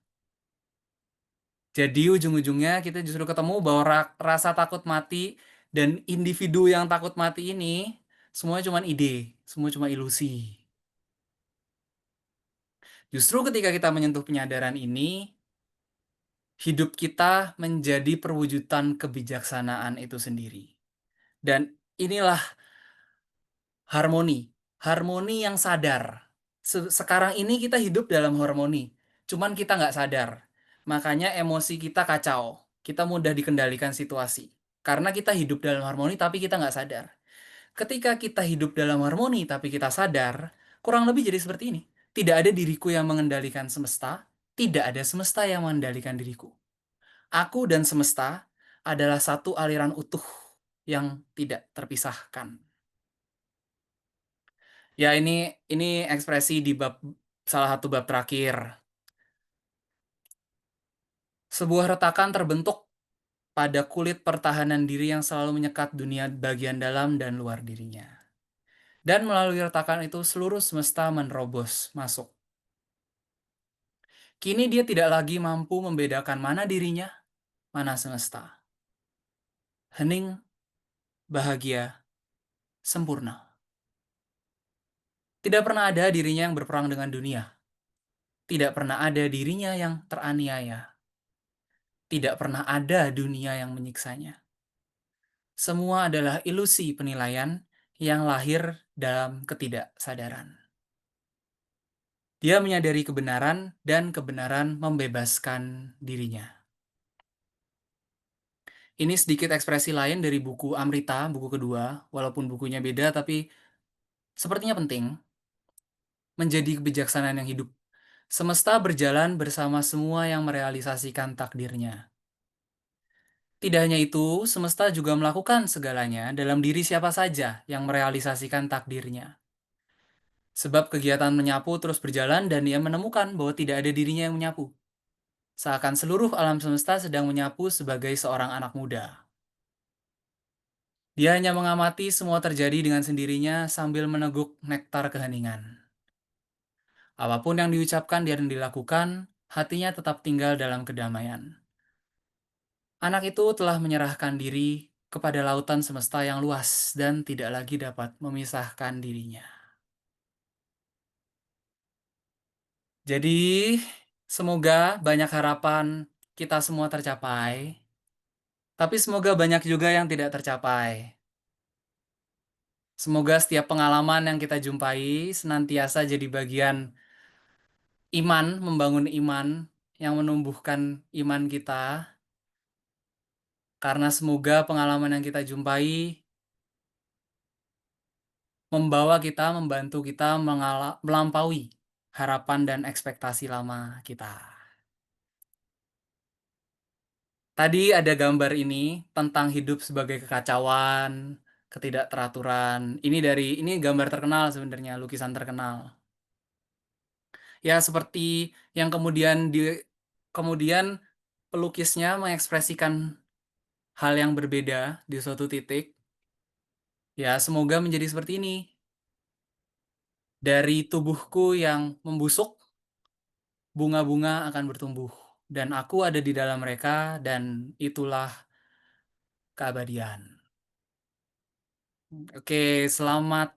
Jadi ujung-ujungnya kita justru ketemu bahwa rasa takut mati dan individu yang takut mati ini semuanya cuma ide, semua cuma ilusi. Justru ketika kita menyentuh penyadaran ini, hidup kita menjadi perwujudan kebijaksanaan itu sendiri. Dan inilah harmoni, harmoni yang sadar. Sekarang ini kita hidup dalam harmoni, cuman kita nggak sadar. Makanya emosi kita kacau, kita mudah dikendalikan situasi. Karena kita hidup dalam harmoni tapi kita nggak sadar. Ketika kita hidup dalam harmoni tapi kita sadar, kurang lebih jadi seperti ini. Tidak ada diriku yang mengendalikan semesta, tidak ada semesta yang mengendalikan diriku. Aku dan semesta adalah satu aliran utuh yang tidak terpisahkan. Ya, ini ekspresi di bab salah satu bab terakhir. Sebuah retakan terbentuk pada kulit pertahanan diri yang selalu menyekat dunia bagian dalam dan luar dirinya. Dan melalui retakan itu seluruh semesta menerobos masuk. Kini dia tidak lagi mampu membedakan mana dirinya, mana semesta. Hening, bahagia, sempurna. Tidak pernah ada dirinya yang berperang dengan dunia. Tidak pernah ada dirinya yang teraniaya. Tidak pernah ada dunia yang menyiksanya. Semua adalah ilusi penilaian yang lahir dalam ketidaksadaran. Dia menyadari kebenaran dan kebenaran membebaskan dirinya. Ini sedikit ekspresi lain dari buku Amrita, buku kedua, walaupun bukunya beda tapi sepertinya penting. Menjadi kebijaksanaan yang hidup. Semesta berjalan bersama semua yang merealisasikan takdirnya. Tidak hanya itu, semesta juga melakukan segalanya dalam diri siapa saja yang merealisasikan takdirnya. Sebab kegiatan menyapu terus berjalan dan dia menemukan bahwa tidak ada dirinya yang menyapu. Seakan seluruh alam semesta sedang menyapu sebagai seorang anak muda. Dia hanya mengamati semua terjadi dengan sendirinya sambil meneguk nektar keheningan. Apapun yang diucapkan dan dilakukan, hatinya tetap tinggal dalam kedamaian. Anak itu telah menyerahkan diri kepada lautan semesta yang luas dan tidak lagi dapat memisahkan dirinya. Jadi, semoga banyak harapan kita semua tercapai, tapi semoga banyak juga yang tidak tercapai. Semoga setiap pengalaman yang kita jumpai senantiasa jadi bagian iman, membangun iman, yang menumbuhkan iman kita. Karena semoga pengalaman yang kita jumpai membawa kita, membantu kita melampaui harapan dan ekspektasi lama kita. Tadi ada gambar ini tentang hidup sebagai kekacauan, ketidakteraturan. Ini gambar terkenal sebenarnya, lukisan terkenal. Ya, seperti yang kemudian pelukisnya mengekspresikan hal yang berbeda di suatu titik. Ya, semoga menjadi seperti ini. Dari tubuhku yang membusuk, bunga-bunga akan bertumbuh. Dan aku ada di dalam mereka, dan itulah keabadian. Oke, selamat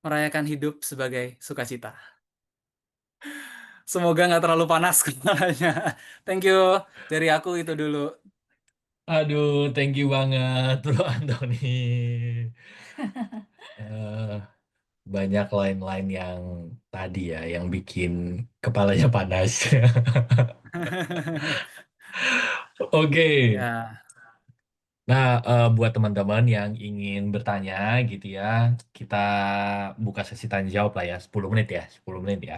merayakan hidup sebagai sukacita. Semoga nggak terlalu panas kepalanya. Thank you. Dari aku itu dulu. Aduh, thank you banget, Bro Antoni. Eh, banyak line-line yang tadi ya, yang bikin kepalanya panas. Oke. Ya, Nah, buat teman-teman yang ingin bertanya gitu ya, kita buka sesi tanya jawab lah ya, 10 menit ya, 10 menit ya.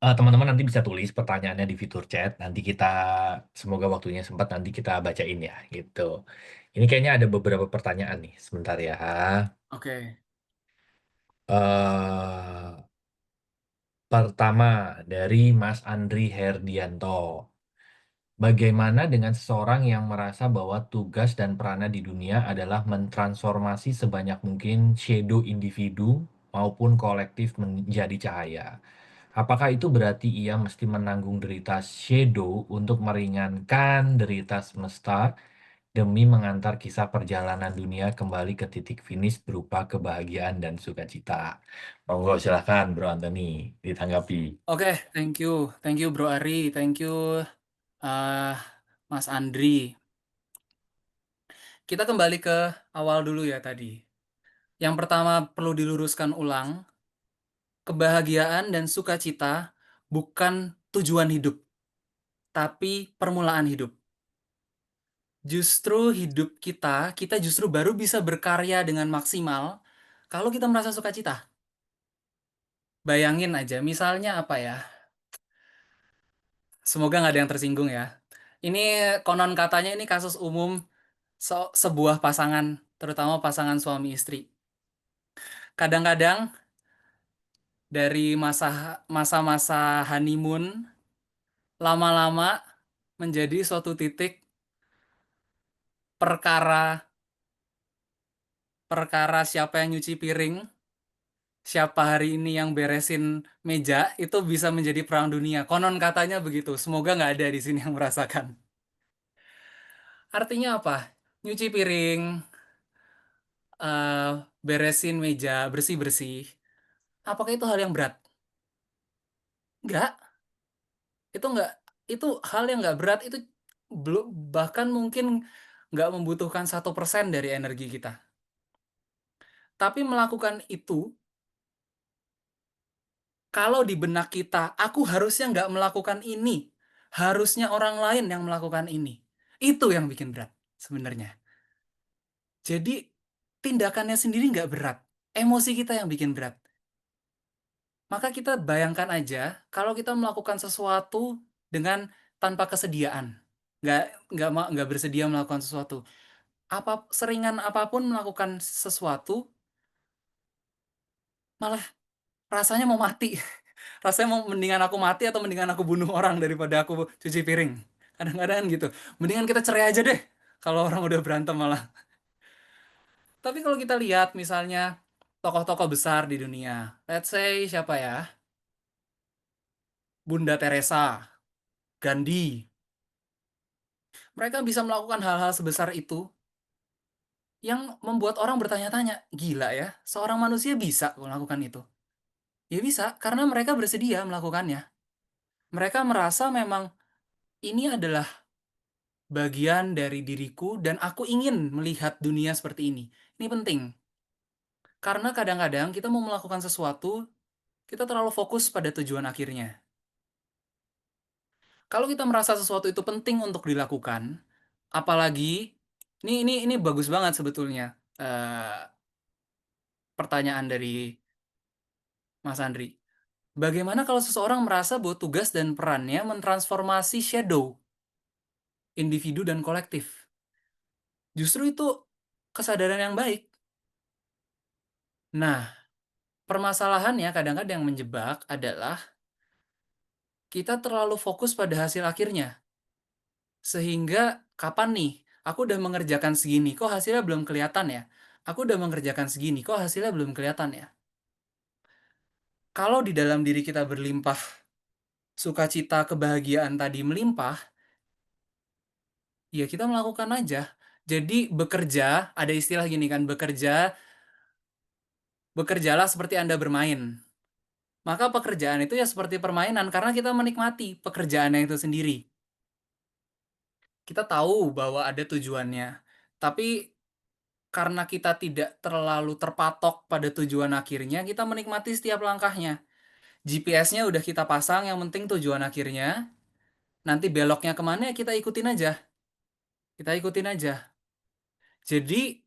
Teman-teman nanti bisa tulis pertanyaannya di fitur chat, nanti kita, semoga waktunya sempat, nanti kita bacain ya, gitu. Ini kayaknya ada beberapa pertanyaan nih, sebentar ya. oke. eh Pertama, dari Mas Andri Herdianto. Bagaimana dengan seseorang yang merasa bahwa tugas dan perannya di dunia adalah mentransformasi sebanyak mungkin shadow individu maupun kolektif menjadi cahaya? Apakah itu berarti ia mesti menanggung derita Shadow untuk meringankan derita semesta demi mengantar kisah perjalanan dunia kembali ke titik finish berupa kebahagiaan dan sukacita? Monggo silakan Bro Anthony ditanggapi. Oke, thank you Bro Ari, thank you eh, Mas Andri. Kita kembali ke awal dulu ya tadi. Yang pertama perlu diluruskan ulang, kebahagiaan dan sukacita bukan tujuan hidup, tapi permulaan hidup. Justru hidup kita justru baru bisa berkarya dengan maksimal kalau kita merasa sukacita. Bayangin aja, misalnya apa ya? Semoga nggak ada yang tersinggung ya. Ini konon katanya ini kasus umum sebuah pasangan, terutama pasangan suami istri. Kadang-kadang dari masa-masa honeymoon lama-lama menjadi suatu titik perkara perkara siapa yang nyuci piring, siapa hari ini yang beresin meja, itu bisa menjadi perang dunia. Konon katanya begitu. Semoga nggak ada di sini yang merasakan. Artinya apa? Nyuci piring, eh, beresin meja, bersih-bersih. Apakah itu hal yang berat? Enggak. Enggak. Itu hal yang nggak berat. Itu belum, bahkan mungkin nggak membutuhkan 1% dari energi kita. Tapi melakukan itu, kalau di benak kita, aku harusnya nggak melakukan ini. Harusnya orang lain yang melakukan ini. Itu yang bikin berat sebenarnya. Jadi tindakannya sendiri nggak berat. Emosi kita yang bikin berat. Maka kita bayangkan aja kalau kita melakukan sesuatu dengan tanpa kesediaan. Nggak, nggak bersedia melakukan sesuatu. Seringan apapun melakukan sesuatu, malah rasanya mau mati. Rasanya mau mendingan aku mati atau mendingan aku bunuh orang daripada aku cuci piring. Kadang-kadang gitu. Mendingan kita cerai aja deh kalau orang udah berantem malah. Tapi kalau kita lihat misalnya tokoh-tokoh besar di dunia. Let's say siapa ya? Bunda Teresa, Gandhi. Mereka bisa melakukan hal-hal sebesar itu yang membuat orang bertanya-tanya, gila ya, seorang manusia bisa melakukan itu. Ya bisa, karena mereka bersedia melakukannya. Mereka merasa memang ini adalah bagian dari diriku dan aku ingin melihat dunia seperti ini. Ini penting. Karena kadang-kadang kita mau melakukan sesuatu, kita terlalu fokus pada tujuan akhirnya. Kalau kita merasa sesuatu itu penting untuk dilakukan, apalagi ini bagus banget sebetulnya pertanyaan dari Mas Andri. Bagaimana kalau seseorang merasa bahwa tugas dan perannya mentransformasi shadow, individu dan kolektif? Justru itu kesadaran yang baik. Nah, permasalahannya kadang-kadang yang menjebak adalah kita terlalu fokus pada hasil akhirnya. Sehingga kapan nih? Aku udah mengerjakan segini, kok hasilnya belum kelihatan ya? Aku udah mengerjakan segini, kok hasilnya belum kelihatan ya? Kalau di dalam diri kita berlimpah, sukacita, kebahagiaan tadi melimpah, ya kita melakukan aja. Jadi bekerja, ada istilah gini kan, bekerjalah seperti Anda bermain. Maka pekerjaan itu ya seperti permainan karena kita menikmati pekerjaannya itu sendiri. Kita tahu bahwa ada tujuannya, tapi karena kita tidak terlalu terpatok pada tujuan akhirnya, kita menikmati setiap langkahnya. GPS-nya udah kita pasang, yang penting tujuan akhirnya. Nanti beloknya kemana ya kita ikutin aja. Kita ikutin aja. Jadi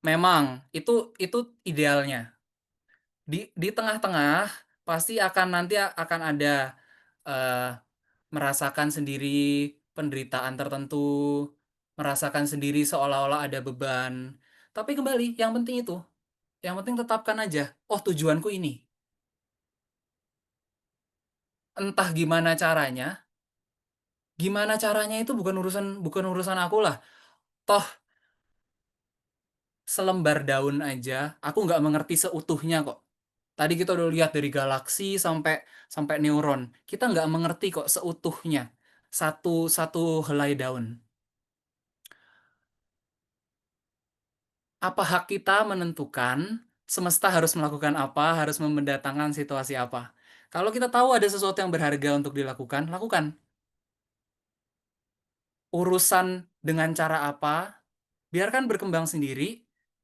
memang itu idealnya. Di tengah-tengah pasti akan nanti akan ada eh, merasakan sendiri penderitaan tertentu, merasakan sendiri seolah-olah ada beban. Tapi kembali, yang penting itu. Yang penting tetapkan aja, oh tujuanku ini. Entah gimana caranya itu bukan urusan aku lah. Toh selembar daun aja, aku nggak mengerti seutuhnya kok. Tadi kita udah lihat dari galaksi sampai sampai neuron. Kita nggak mengerti kok seutuhnya satu satu helai daun. Apa hak kita menentukan semesta harus melakukan apa, harus mendatangkan situasi apa? Kalau kita tahu ada sesuatu yang berharga untuk dilakukan, lakukan. Urusan dengan cara apa, biarkan berkembang sendiri,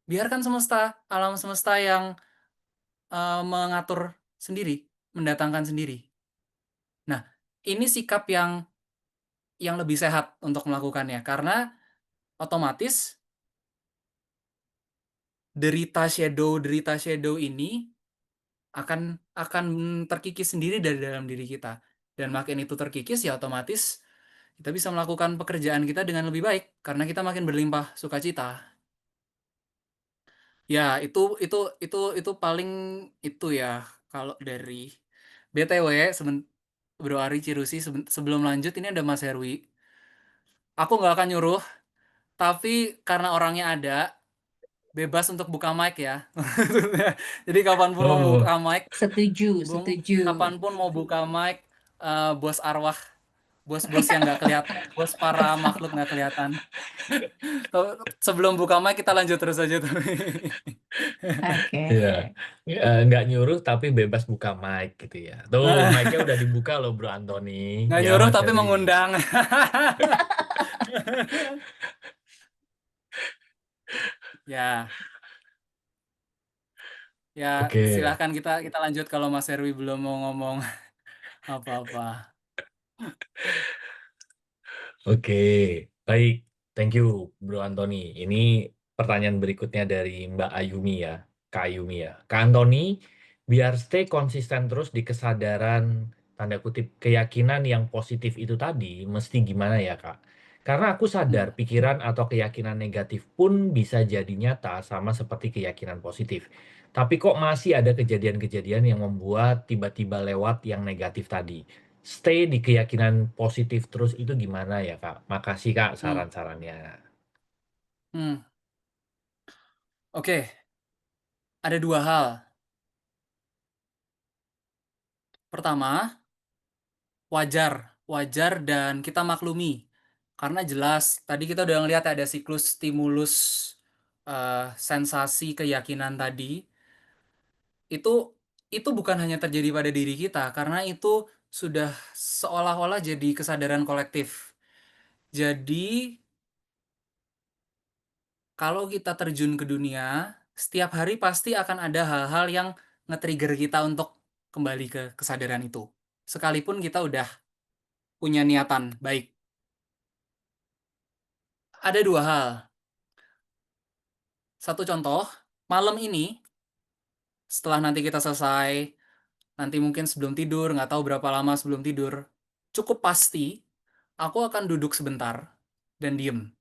biarkan semesta, alam semesta yang mengatur sendiri, mendatangkan sendiri. Nah, ini sikap yang lebih sehat untuk melakukannya, karena otomatis derita shadow ini akan terkikis sendiri dari dalam diri kita. Dan makin itu terkikis, ya otomatis kita bisa melakukan pekerjaan kita dengan lebih baik karena kita makin berlimpah sukacita. Ya, itu paling itu ya kalau dari BTW Bro Ari Cirusi, sebelum lanjut ini ada Mas Herwi. Aku nggak akan nyuruh, tapi karena orangnya ada, bebas untuk buka mic ya. Jadi kapanpun mau Oh, buka mic, Setuju, Bung, setuju. kapanpun mau buka mic, bos arwah, bos-bos yang nggak kelihatan, bos para makhluk nggak kelihatan. Sebelum buka mic kita lanjut terus aja tapi. Oke. iya. Nggak nyuruh tapi bebas buka mic gitu ya. Tuh, mic-nya udah dibuka loh Bro Antoni. Nggak Ya nyuruh Mas tapi Heri. mengundang. Ya, ya Oke. silahkan kita lanjut kalau Mas Herwi belum mau ngomong apa-apa. Oke, baik. Thank you, Bro Antoni. Ini pertanyaan berikutnya dari Mbak Ayumi ya, Kak Ayumi ya. Kak Antoni, biar stay konsisten terus di kesadaran, tanda kutip, keyakinan yang positif itu tadi, mesti gimana ya, Kak? Karena aku sadar Hmm. pikiran atau keyakinan negatif pun bisa jadi nyata sama seperti keyakinan positif. Tapi kok masih ada kejadian-kejadian yang membuat tiba-tiba lewat yang negatif tadi. Stay di keyakinan positif terus itu gimana ya Kak? Makasih Kak Hmm. saran-sarannya. Hmm. Oke, ada dua hal. Pertama, wajar dan kita maklumi. Karena jelas tadi kita udah ngeliat ada siklus stimulus, sensasi keyakinan tadi. Itu itu bukan hanya terjadi pada diri kita karena itu sudah seolah-olah jadi kesadaran kolektif. Jadi kalau kita terjun ke dunia, setiap hari pasti akan ada hal-hal yang nge-trigger kita untuk kembali ke kesadaran itu. Sekalipun kita udah punya niatan baik. Ada dua hal. Satu contoh, malam ini, setelah nanti kita selesai, nanti mungkin sebelum tidur, nggak tahu berapa lama sebelum tidur, cukup pasti aku akan duduk sebentar dan diem.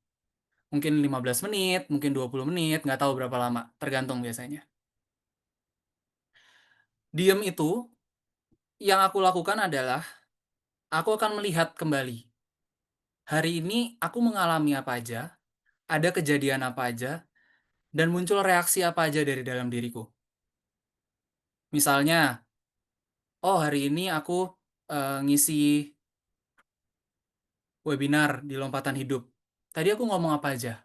Mungkin 15 menit, mungkin 20 menit, nggak tahu berapa lama, tergantung biasanya. Diem itu, yang aku lakukan adalah, aku akan melihat kembali. Hari ini aku mengalami apa aja, ada kejadian apa aja, dan muncul reaksi apa aja dari dalam diriku. Misalnya, oh hari ini aku ngisi webinar di Lompatan Hidup. Tadi aku ngomong apa aja.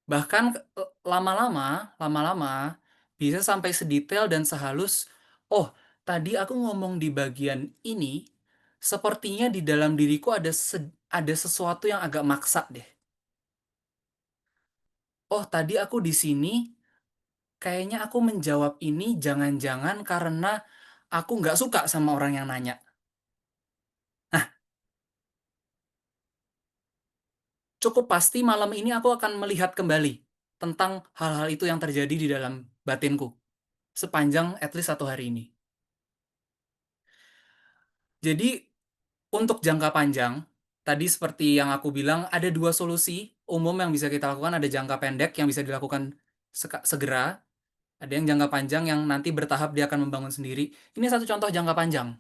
Bahkan lama-lama bisa sampai sedetail dan sehalus, oh, tadi aku ngomong di bagian ini, sepertinya di dalam diriku ada sesuatu yang agak maksa deh. Oh, tadi aku di sini, kayaknya aku menjawab ini jangan-jangan karena aku nggak suka sama orang yang nanya. Nah, cukup pasti malam ini aku akan melihat kembali tentang hal-hal itu yang terjadi di dalam batinku sepanjang at least satu hari ini. Jadi, untuk jangka panjang, tadi seperti yang aku bilang, ada dua solusi umum yang bisa kita lakukan. Ada jangka pendek yang bisa dilakukan segera, ada yang jangka panjang yang nanti bertahap dia akan membangun sendiri. Ini satu contoh jangka panjang.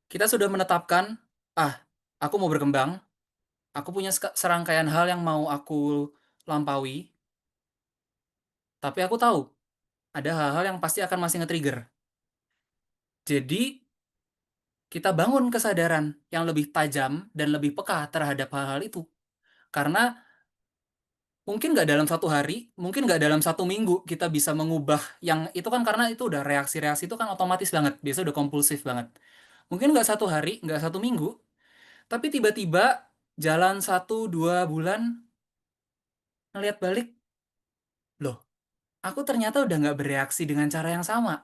Kita sudah menetapkan, ah, aku mau berkembang, aku punya serangkaian hal yang mau aku lampaui, tapi aku tahu ada hal-hal yang pasti akan masih nge-trigger. Jadi, kita bangun kesadaran yang lebih tajam dan lebih peka terhadap hal-hal itu. Karena mungkin nggak dalam satu hari, mungkin nggak dalam satu minggu kita bisa mengubah yang itu kan karena itu udah reaksi-reaksi itu kan otomatis banget, biasa udah kompulsif banget. Mungkin nggak satu hari, nggak satu minggu, tapi tiba-tiba jalan 1-2 bulan ngelihat balik, loh, aku ternyata udah nggak bereaksi dengan cara yang sama.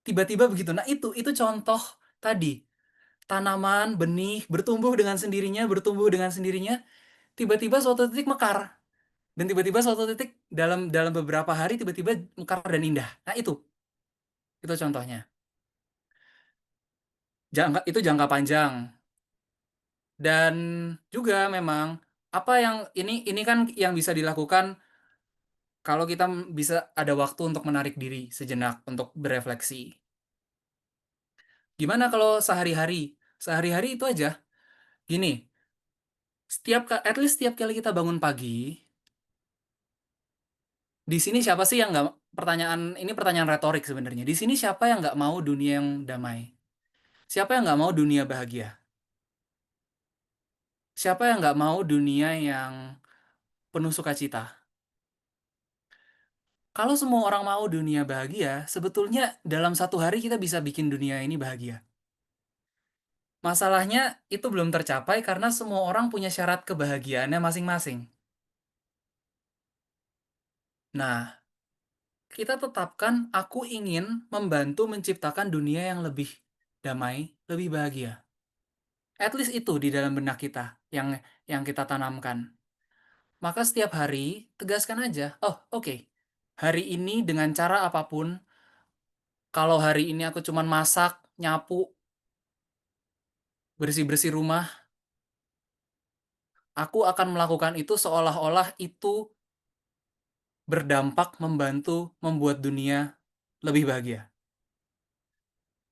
Tiba-tiba begitu. Nah itu contoh tadi. Tanaman, benih, bertumbuh dengan sendirinya, tiba-tiba suatu titik mekar. Dan tiba-tiba suatu titik dalam dalam beberapa hari tiba-tiba mekar dan indah. Nah itu contohnya. Itu jangka panjang. Dan juga memang apa yang ini kan yang bisa dilakukan kalau kita bisa ada waktu untuk menarik diri sejenak untuk berefleksi. Gimana kalau sehari-hari? Sehari-hari itu aja. Gini, at least setiap kali kita bangun pagi, di sini siapa sih yang nggak, ini pertanyaan retorik sebenarnya. Di sini siapa yang nggak mau dunia yang damai? Siapa yang nggak mau dunia bahagia? Siapa yang nggak mau dunia yang penuh sukacita? Kalau semua orang mau dunia bahagia, sebetulnya dalam satu hari kita bisa bikin dunia ini bahagia. Masalahnya itu belum tercapai karena semua orang punya syarat kebahagiaannya masing-masing. Nah, kita tetapkan aku ingin membantu menciptakan dunia yang lebih damai, lebih bahagia. At least itu di dalam benak kita yang kita tanamkan. Maka setiap hari tegaskan aja, oh oke, hari ini dengan cara apapun, kalau hari ini aku cuman masak, nyapu, bersih-bersih rumah, aku akan melakukan itu seolah-olah itu berdampak membantu membuat dunia lebih bahagia.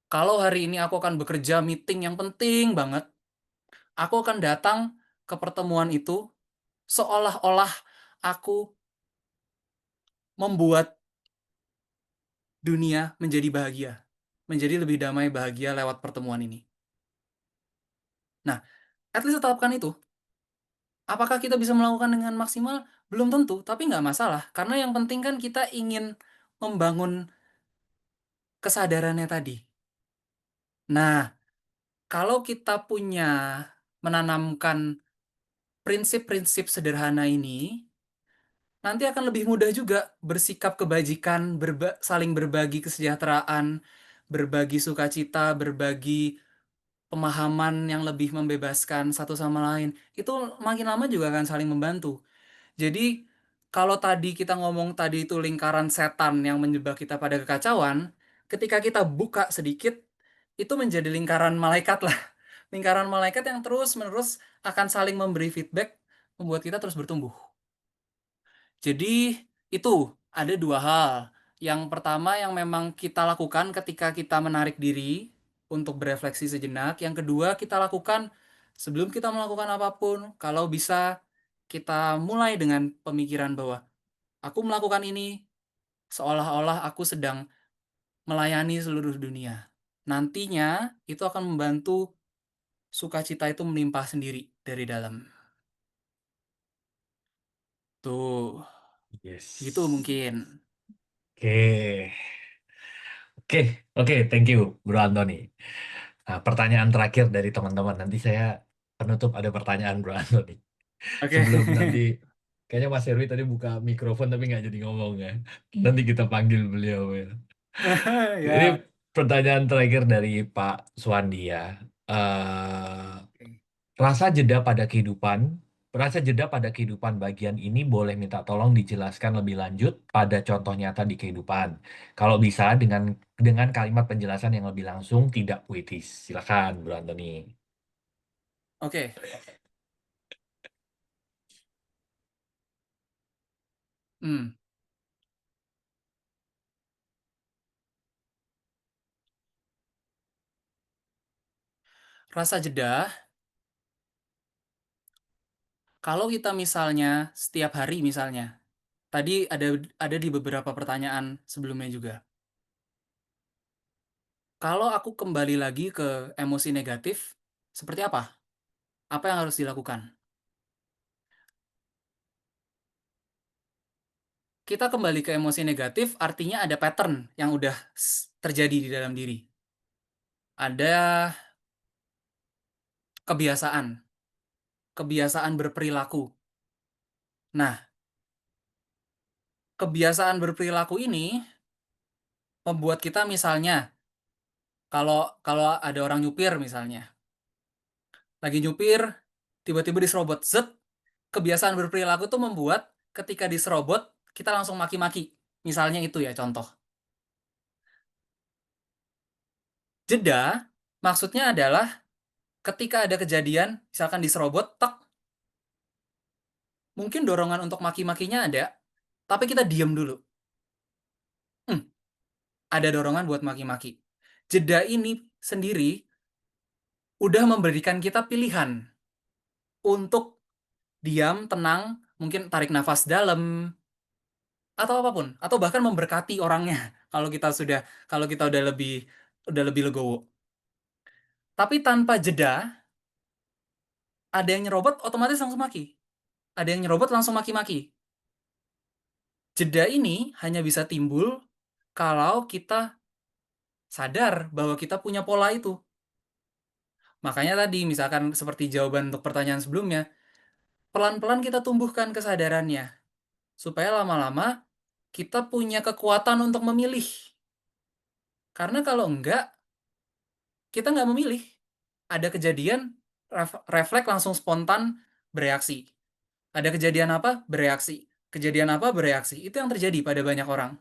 Kalau hari ini aku akan bekerja meeting yang penting banget, aku akan datang ke pertemuan itu seolah-olah aku membuat dunia menjadi bahagia, menjadi lebih damai bahagia lewat pertemuan ini. Nah, at least tetapkan itu. Apakah kita bisa melakukan dengan maksimal? Belum tentu, tapi nggak masalah. Karena yang penting kan kita ingin membangun kesadarannya tadi. Nah, kalau kita punya menanamkan prinsip-prinsip sederhana ini, nanti akan lebih mudah juga bersikap kebajikan, saling berbagi kesejahteraan, berbagi sukacita, berbagi pemahaman yang lebih membebaskan satu sama lain. Itu makin lama juga akan saling membantu. Jadi, kalau tadi kita ngomong tadi itu lingkaran setan yang menjebak kita pada kekacauan, ketika kita buka sedikit, itu menjadi lingkaran malaikat lah. Lingkaran malaikat yang terus-menerus akan saling memberi feedback, membuat kita terus bertumbuh. Jadi, itu ada dua hal. Yang pertama yang memang kita lakukan ketika kita menarik diri untuk berefleksi sejenak. Yang kedua kita lakukan sebelum kita melakukan apapun. Kalau bisa kita mulai dengan pemikiran bahwa aku melakukan ini seolah-olah aku sedang melayani seluruh dunia. Nantinya itu akan membantu sukacita itu melimpah sendiri dari dalam. Tuh, gitu Yes. mungkin. Oke. Oke, oke, thank you, Bro Antoni. Nah, pertanyaan terakhir dari teman-teman. Nanti saya penutup ada pertanyaan, Bro Antoni. Oke. Sebelum nanti, kayaknya Mas Herwi tadi buka mikrofon tapi nggak jadi ngomong ya. Nanti kita panggil beliau ya. Ini Ya. pertanyaan terakhir dari Pak Suwandi ya. Rasa jeda pada kehidupan, rasa jeda pada kehidupan bagian ini boleh minta tolong dijelaskan lebih lanjut pada contoh nyata di kehidupan. Kalau bisa dengan kalimat penjelasan yang lebih langsung, tidak puitis. Silakan, Bro Antoni. Oke. Hmm. Rasa jeda, kalau kita misalnya setiap hari misalnya, tadi ada di beberapa pertanyaan sebelumnya juga. Kalau aku kembali lagi ke emosi negatif, seperti apa? Apa yang harus dilakukan? Kita kembali ke emosi negatif, artinya ada pattern yang udah terjadi di dalam diri. Ada kebiasaan berperilaku. Nah, kebiasaan berperilaku ini membuat kita misalnya, kalau kalau ada orang nyupir misalnya, lagi nyupir, tiba-tiba diserobot, zet, kebiasaan berperilaku tuh membuat ketika diserobot, kita langsung maki-maki. Misalnya itu ya contoh. Jeda, maksudnya adalah ketika ada kejadian, misalkan diserobot, tak, mungkin dorongan untuk maki-makinya ada, tapi kita diam dulu. Ada dorongan buat maki-maki. Jeda ini sendiri udah memberikan kita pilihan untuk diam, tenang, mungkin tarik nafas dalam, atau apapun, atau bahkan memberkati orangnya kalau kita udah lebih legowo. Tapi tanpa jeda, ada yang nyerobot otomatis langsung maki. Ada yang nyerobot langsung maki-maki. Jeda ini hanya bisa timbul kalau kita sadar bahwa kita punya pola itu. Makanya tadi misalkan seperti jawaban untuk pertanyaan sebelumnya, pelan-pelan kita tumbuhkan kesadarannya supaya lama-lama kita punya kekuatan untuk memilih. Karena kalau enggak, kita nggak memilih. Ada kejadian, refleks langsung spontan bereaksi. Ada kejadian apa? Bereaksi. Kejadian apa? Bereaksi. Itu yang terjadi pada banyak orang.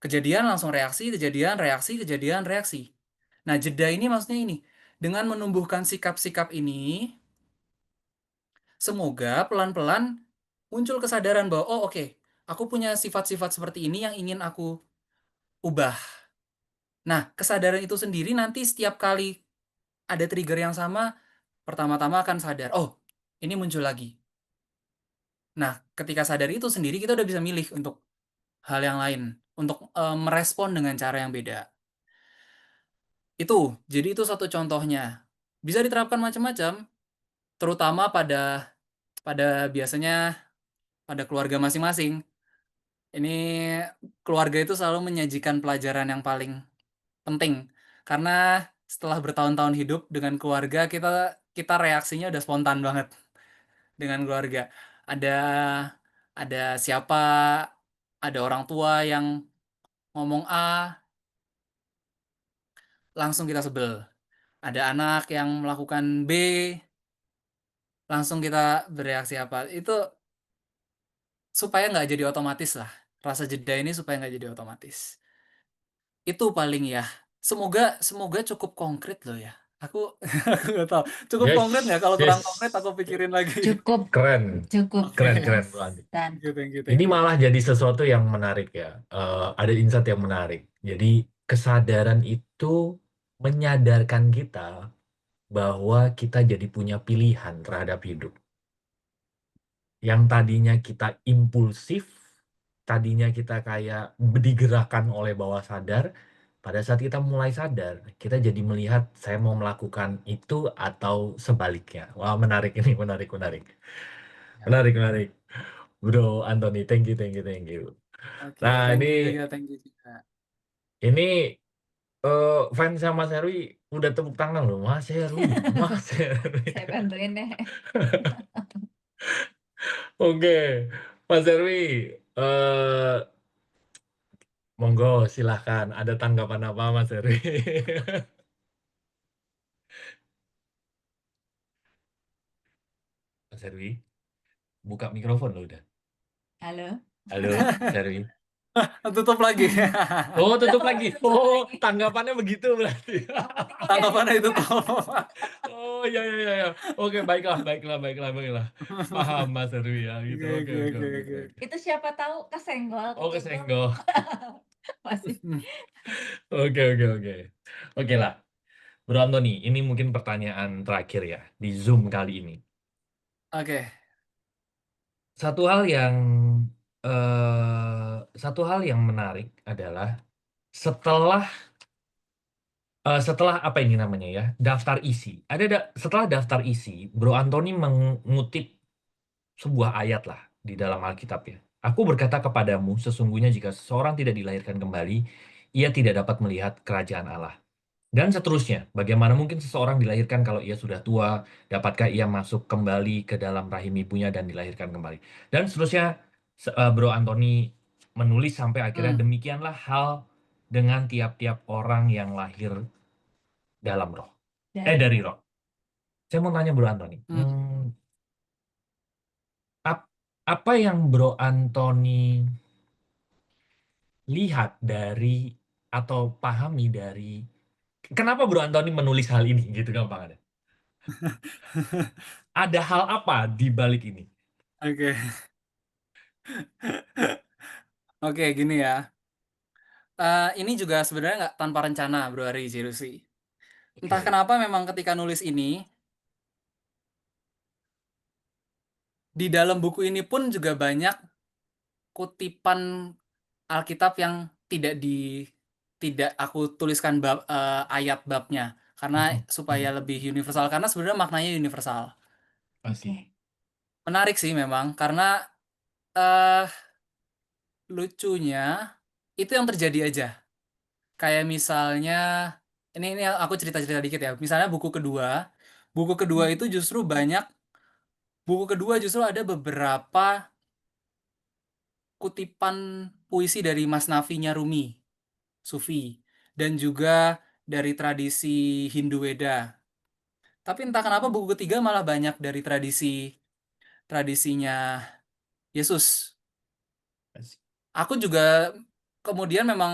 Kejadian langsung reaksi, kejadian reaksi, kejadian reaksi. Nah, jeda ini maksudnya ini. Dengan menumbuhkan sikap-sikap ini, semoga pelan-pelan muncul kesadaran bahwa, oh oke, aku punya sifat-sifat seperti ini yang ingin aku ubah. Nah, kesadaran itu sendiri nanti setiap kali ada trigger yang sama, pertama-tama akan sadar, oh ini muncul lagi. Nah, ketika sadar itu sendiri, kita udah bisa milih untuk hal yang lain, untuk merespon dengan cara yang beda. Jadi itu satu contohnya. Bisa diterapkan macam-macam, terutama pada biasanya pada keluarga masing-masing. Ini keluarga itu selalu menyajikan pelajaran yang paling penting, karena setelah bertahun-tahun hidup dengan keluarga, kita reaksinya udah spontan banget dengan keluarga. Ada siapa, ada orang tua yang ngomong A, langsung kita sebel. Ada anak yang melakukan B, langsung kita bereaksi apa. Itu supaya nggak jadi otomatis lah. Rasa jeda ini supaya nggak jadi otomatis. Itu paling ya. Semoga cukup konkret loh ya. Aku aku nggak tahu. Cukup Yes, konkret nggak? Kalau kurang konkret yes. aku pikirin lagi. Cukup, Keren, cukup Oke. keren, jelas. Bu Andi. Dan Thank you, Ini thank you. malah jadi sesuatu yang menarik ya. Ada insight yang menarik. Jadi kesadaran itu menyadarkan kita bahwa kita jadi punya pilihan terhadap hidup. Yang tadinya kita impulsif, tadinya kita kayak digerakkan oleh bawah sadar, pada saat kita mulai sadar, kita jadi melihat saya mau melakukan itu atau sebaliknya. Wah, menarik ini, menarik, menarik. Ya. Menarik, menarik. Bro Anthony, thank you, thank you, thank you. Oke, Nah, thank ini you juga, thank you juga. ini fans sama Mas Herwi udah tepuk tangan loh, Mas Herwi, Mas Herwi. saya bantuin deh. Oke, Mas Herwi, eh monggo silahkan. Ada tanggapan apa, Mas Herwi? Mas Herwi, buka mikrofon loh udah. Halo. Halo, Mas Herwi. Tutup lagi. Oh, tutup lagi. Tutup Oh, lagi. tanggapannya begitu berarti. Yang penting udah Tanggapannya itu dibuka. tuh. Oh, ya, ya, ya, ya. Oke, baiklah, baiklah, baiklah, baiklah. Paham, Mas Herwi ya, gitu. Oke, Oke, oke, oke, oke, oke. oke. Itu siapa tahu kesenggol, Oh, kecebur. kesenggol. Masih. Oke, oke, oke. Oke lah. Bro Antoni, ini mungkin pertanyaan terakhir ya di Zoom kali ini. Oke. satu hal yang satu hal yang menarik adalah setelah setelah apa ini namanya ya, daftar isi. Setelah daftar isi, Bro Anthony mengutip sebuah ayat lah di dalam Alkitab ya. Aku berkata kepadamu, sesungguhnya jika seseorang tidak dilahirkan kembali, ia tidak dapat melihat kerajaan Allah. Dan seterusnya, bagaimana mungkin seseorang dilahirkan kalau ia sudah tua? Dapatkah ia masuk kembali ke dalam rahim ibunya dan dilahirkan kembali? Dan seterusnya, Bro Anthony menulis sampai akhirnya Hmm, demikianlah hal dengan tiap-tiap orang yang lahir dalam roh. Dari Dari roh. Saya mau tanya Bro Anthony, hmm. ap- apa yang Bro Anthony lihat dari atau pahami dari kenapa Bro Anthony menulis hal ini gitu gampang ada? Ada hal apa di balik ini? Oke. Oke, gini ya. Ini juga sebenarnya nggak tanpa rencana, Bro Ari Jerusi. Entah Oke. kenapa memang ketika nulis ini, di dalam buku ini pun juga banyak kutipan Alkitab yang tidak aku tuliskan ayat babnya karena Mhm, supaya mhm. lebih universal karena sebenarnya maknanya universal. Oke. Menarik sih memang karena eh lucunya itu yang terjadi aja. Kayak misalnya ini aku cerita-cerita dikit ya. Misalnya buku kedua itu justru banyak. Buku kedua justru ada beberapa kutipan puisi dari Masnavinya Rumi, Sufi, dan juga dari tradisi Hindu Weda. Tapi entah kenapa buku ketiga malah banyak dari tradisinya Yesus. Aku juga kemudian memang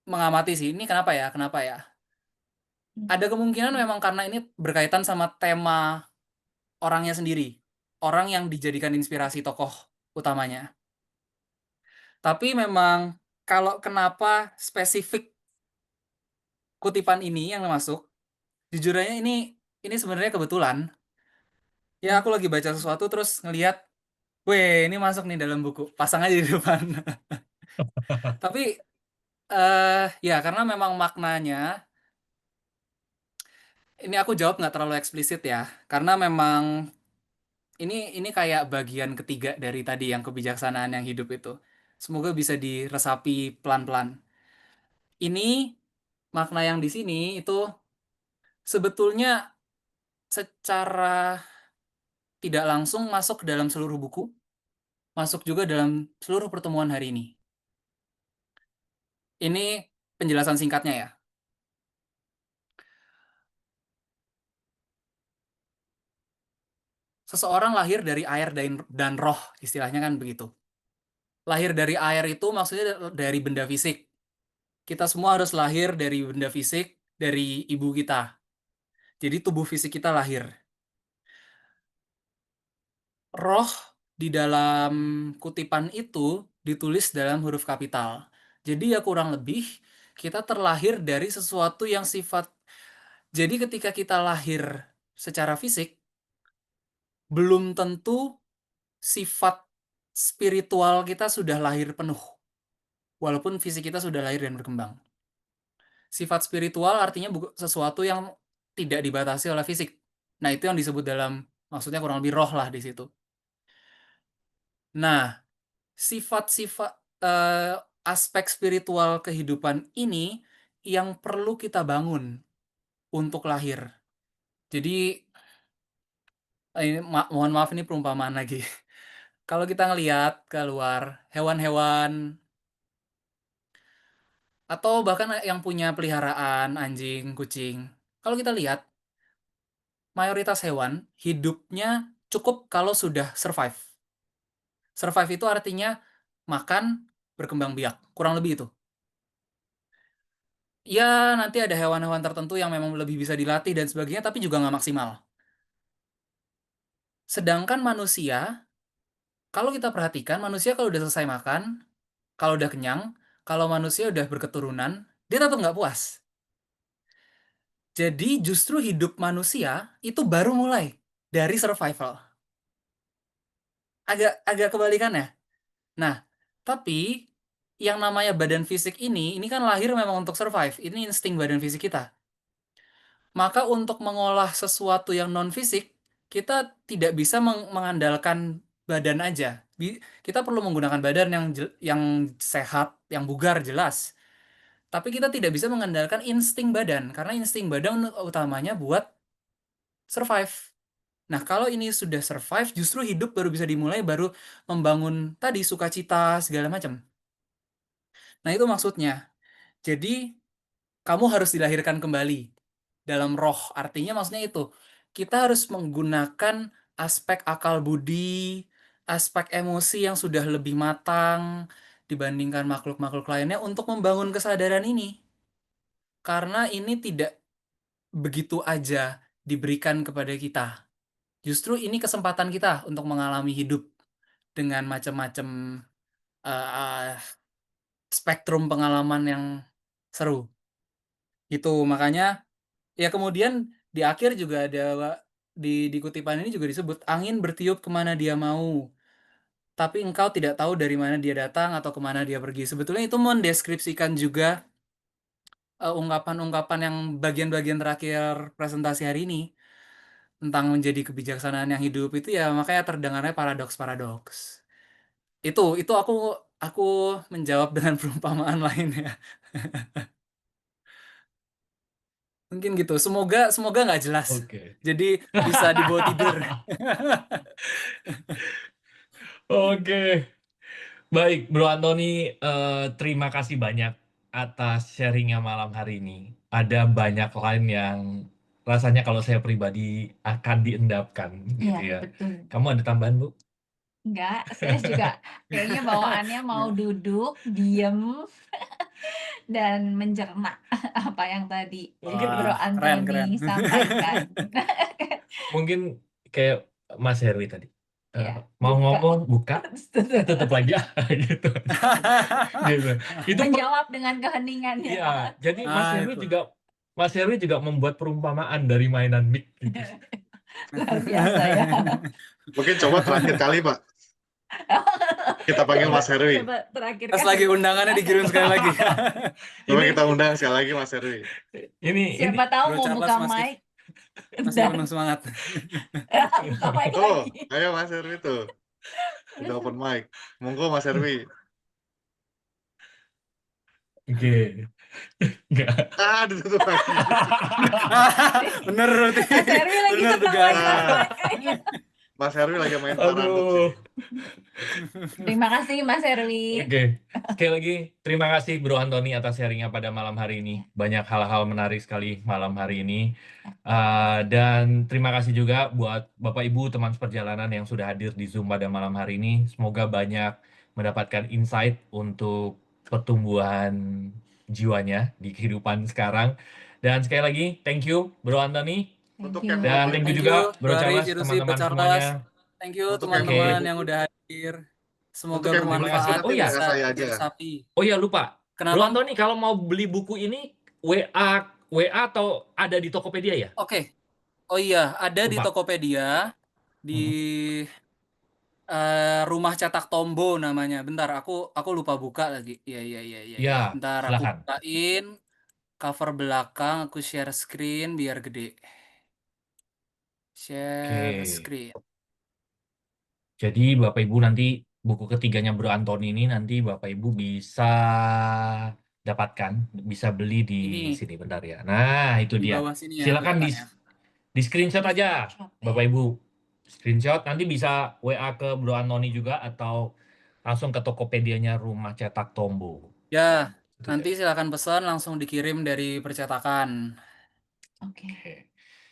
mengamati sih ini kenapa ya? Kenapa ya? Ada kemungkinan memang karena ini berkaitan sama tema orangnya sendiri. Orang yang dijadikan inspirasi tokoh utamanya. Tapi memang kalau kenapa spesifik kutipan ini yang masuk, jujur aja ini sebenarnya kebetulan. Ya aku lagi baca sesuatu terus ngelihat, weh ini masuk nih dalam buku, pasang aja di depan. Tapi ya karena memang maknanya, ini aku jawab nggak terlalu eksplisit ya, karena memang ini kayak bagian ketiga dari tadi yang kebijaksanaan yang hidup itu. Semoga bisa diresapi pelan-pelan. Ini makna yang di sini itu sebetulnya secara tidak langsung masuk ke dalam seluruh buku, masuk juga dalam seluruh pertemuan hari ini. Ini penjelasan singkatnya ya. Seseorang lahir dari air dan roh, istilahnya kan begitu. Lahir dari air itu maksudnya dari benda fisik. Kita semua harus lahir dari benda fisik, dari ibu kita. Jadi tubuh fisik kita lahir. Roh di dalam kutipan itu ditulis dalam huruf kapital. Jadi ya kurang lebih kita terlahir dari sesuatu yang sifat. Jadi ketika kita lahir secara fisik, belum tentu sifat spiritual kita sudah lahir penuh, walaupun fisik kita sudah lahir dan berkembang. Sifat spiritual artinya sesuatu yang tidak dibatasi oleh fisik. Nah, itu yang disebut dalam, maksudnya kurang lebih roh lah di situ. Nah, sifat-sifat eh, aspek spiritual kehidupan ini yang perlu kita bangun untuk lahir. Jadi, mohon maaf ini perumpamaan lagi. Kalau kita ngelihat keluar hewan-hewan atau bahkan yang punya peliharaan anjing, kucing. Kalau kita lihat, mayoritas hewan hidupnya cukup kalau sudah survive. Survive itu artinya makan, berkembang biak. Kurang lebih itu. Ya, nanti ada hewan-hewan tertentu yang memang lebih bisa dilatih dan sebagainya, tapi juga nggak maksimal. Sedangkan manusia, kalau kita perhatikan, manusia kalau udah selesai makan, kalau udah kenyang, kalau manusia udah berketurunan, dia tetap nggak puas. Jadi justru hidup manusia itu baru mulai dari survival. agak kebalikan ya. Nah, tapi yang namanya badan fisik ini kan lahir memang untuk survive. Ini insting badan fisik kita. Maka untuk mengolah sesuatu yang non fisik, kita tidak bisa mengandalkan badan aja. Kita perlu menggunakan badan yang sehat, yang bugar jelas. Tapi kita tidak bisa mengandalkan insting badan karena insting badan utamanya buat survive. Nah, kalau ini sudah survive, justru hidup baru bisa dimulai, baru membangun tadi sukacita segala macam. Nah, itu maksudnya. Jadi, kamu harus dilahirkan kembali dalam roh. Artinya maksudnya itu. Kita harus menggunakan aspek akal budi, aspek emosi yang sudah lebih matang dibandingkan makhluk-makhluk lainnya untuk membangun kesadaran ini. Karena ini tidak begitu aja diberikan kepada kita. Justru ini kesempatan kita untuk mengalami hidup dengan macam-macam uh, spektrum pengalaman yang seru. Itu makanya ya kemudian di akhir juga ada di kutipan ini juga disebut angin bertiup kemana dia mau, tapi engkau tidak tahu dari mana dia datang atau kemana dia pergi. Sebetulnya itu mendeskripsikan juga ungkapan-ungkapan yang bagian-bagian terakhir presentasi hari ini tentang menjadi kebijaksanaan yang hidup itu ya, makanya terdengarnya paradoks-paradoks. Itu aku menjawab dengan perumpamaan lainnya. Mungkin gitu. Semoga nggak jelas. Oke. Jadi bisa dibawa tidur. Oke. Baik, Bro Antoni, terima kasih banyak atas sharingnya malam hari ini. Ada banyak lain yang rasanya kalau saya pribadi akan diendapkan Iya, gitu ya. betul. Kamu ada tambahan, Bu? Enggak, saya juga kayaknya bawaannya mau duduk, diem, dan mencerna apa yang tadi Mungkin Bro Wah, keren. Antoni sampaikan. mungkin kayak Mas Herwi tadi. Ya, Mau buka. ngomong buka, tutup lagi gitu. Gitu. Itu Menjawab dengan keheningannya. iya, jadi Ah, itu. Mas Herwi juga membuat perumpamaan dari mainan mic gitu. Luar biasa ya. Mungkin coba terakhir kali, Pak. Kita panggil Mas Herwi. Coba terakhir Pas kali. lagi undangannya dikirim sekali lagi. Coba kita undang sekali lagi Mas Herwi. Ini Siapa tahu Bro mau Charles buka masih- mic. Masih penuh semangat. Buka mic Tuh, lagi. ayo Mas Herwi tuh. Udah open mic. Monggo Mas Herwi. Oke. Enggak. Ditutup lagi. Bener berarti. Mas Herwi lagi Bener seneng dugaan. main kayaknya. Mas Herwi lagi main tarantuk Aduh. sini. Terima kasih Mas Herwi. Oke. Sekali lagi terima kasih Bro Antoni atas sharingnya pada malam hari ini. Banyak hal-hal menarik sekali malam hari ini. Dan terima kasih juga buat Bapak Ibu teman seperjalanan yang sudah hadir di Zoom pada malam hari ini. Semoga banyak mendapatkan insight untuk pertumbuhan jiwanya di kehidupan sekarang. Dan sekali lagi, thank you Bro Antoni. Untuk Thank yang you. mau Dan beli thank you Thank juga you, Bro Bro Ari, Charles, Cirusi, teman-teman Bro Charles. semuanya. Thank you Untuk yang teman-teman beli yang udah hadir. Semoga Untuk yang beli Terima kasih. bermanfaat. Oh iya. Bisa saya aja. jadi sapi. Oh iya lupa. Bro Kenapa? Antoni kalau mau beli buku ini WA atau ada di Tokopedia ya? Oke. Oh iya, ada di Lupa. Tokopedia di Rumah Cetak Tombo namanya. Bentar, aku lupa buka lagi. Iya. Ya, Bentar, aku silakan. bukain cover belakang, aku share screen biar gede. Share Oke. screen. Jadi Bapak Ibu nanti buku ketiganya Bro Antoni ini nanti Bapak Ibu bisa dapatkan, bisa beli di Ini sini bentar ya. Nah, itu di dia. bawah sini ya, Silakan kelihatan ya. di screenshot aja Screenshot ya. Bapak Ibu. Screenshot nanti bisa WA ke Bro Antoni juga atau langsung ke Tokopedia-nya Rumah Cetak Tombo. Ya, Itu nanti dia. silakan pesan langsung dikirim dari percetakan. Oke. Oke.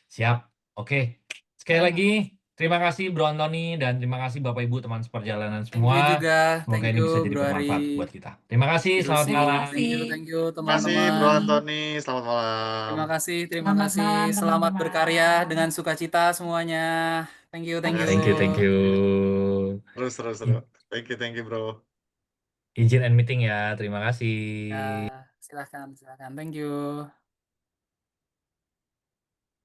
Siap. Oke. Sekali lagi terima kasih Bro Antoni dan terima kasih Bapak Ibu teman seperjalanan Thank you semua. juga. Semoga Thank ini you, bisa jadi Bro bermanfaat Ari. buat kita. Terima kasih, selamat Cirusi. malam. Thank you Terima kasih Bro teman-teman. Antoni. Selamat malam. Terima kasih. Selamat malam, Selamat teman-teman. berkarya dengan sukacita semuanya. Thank you. Thank you. Terus. Thank you Bro. Izin and meeting ya. Terima kasih. Ya, silakan. Thank you.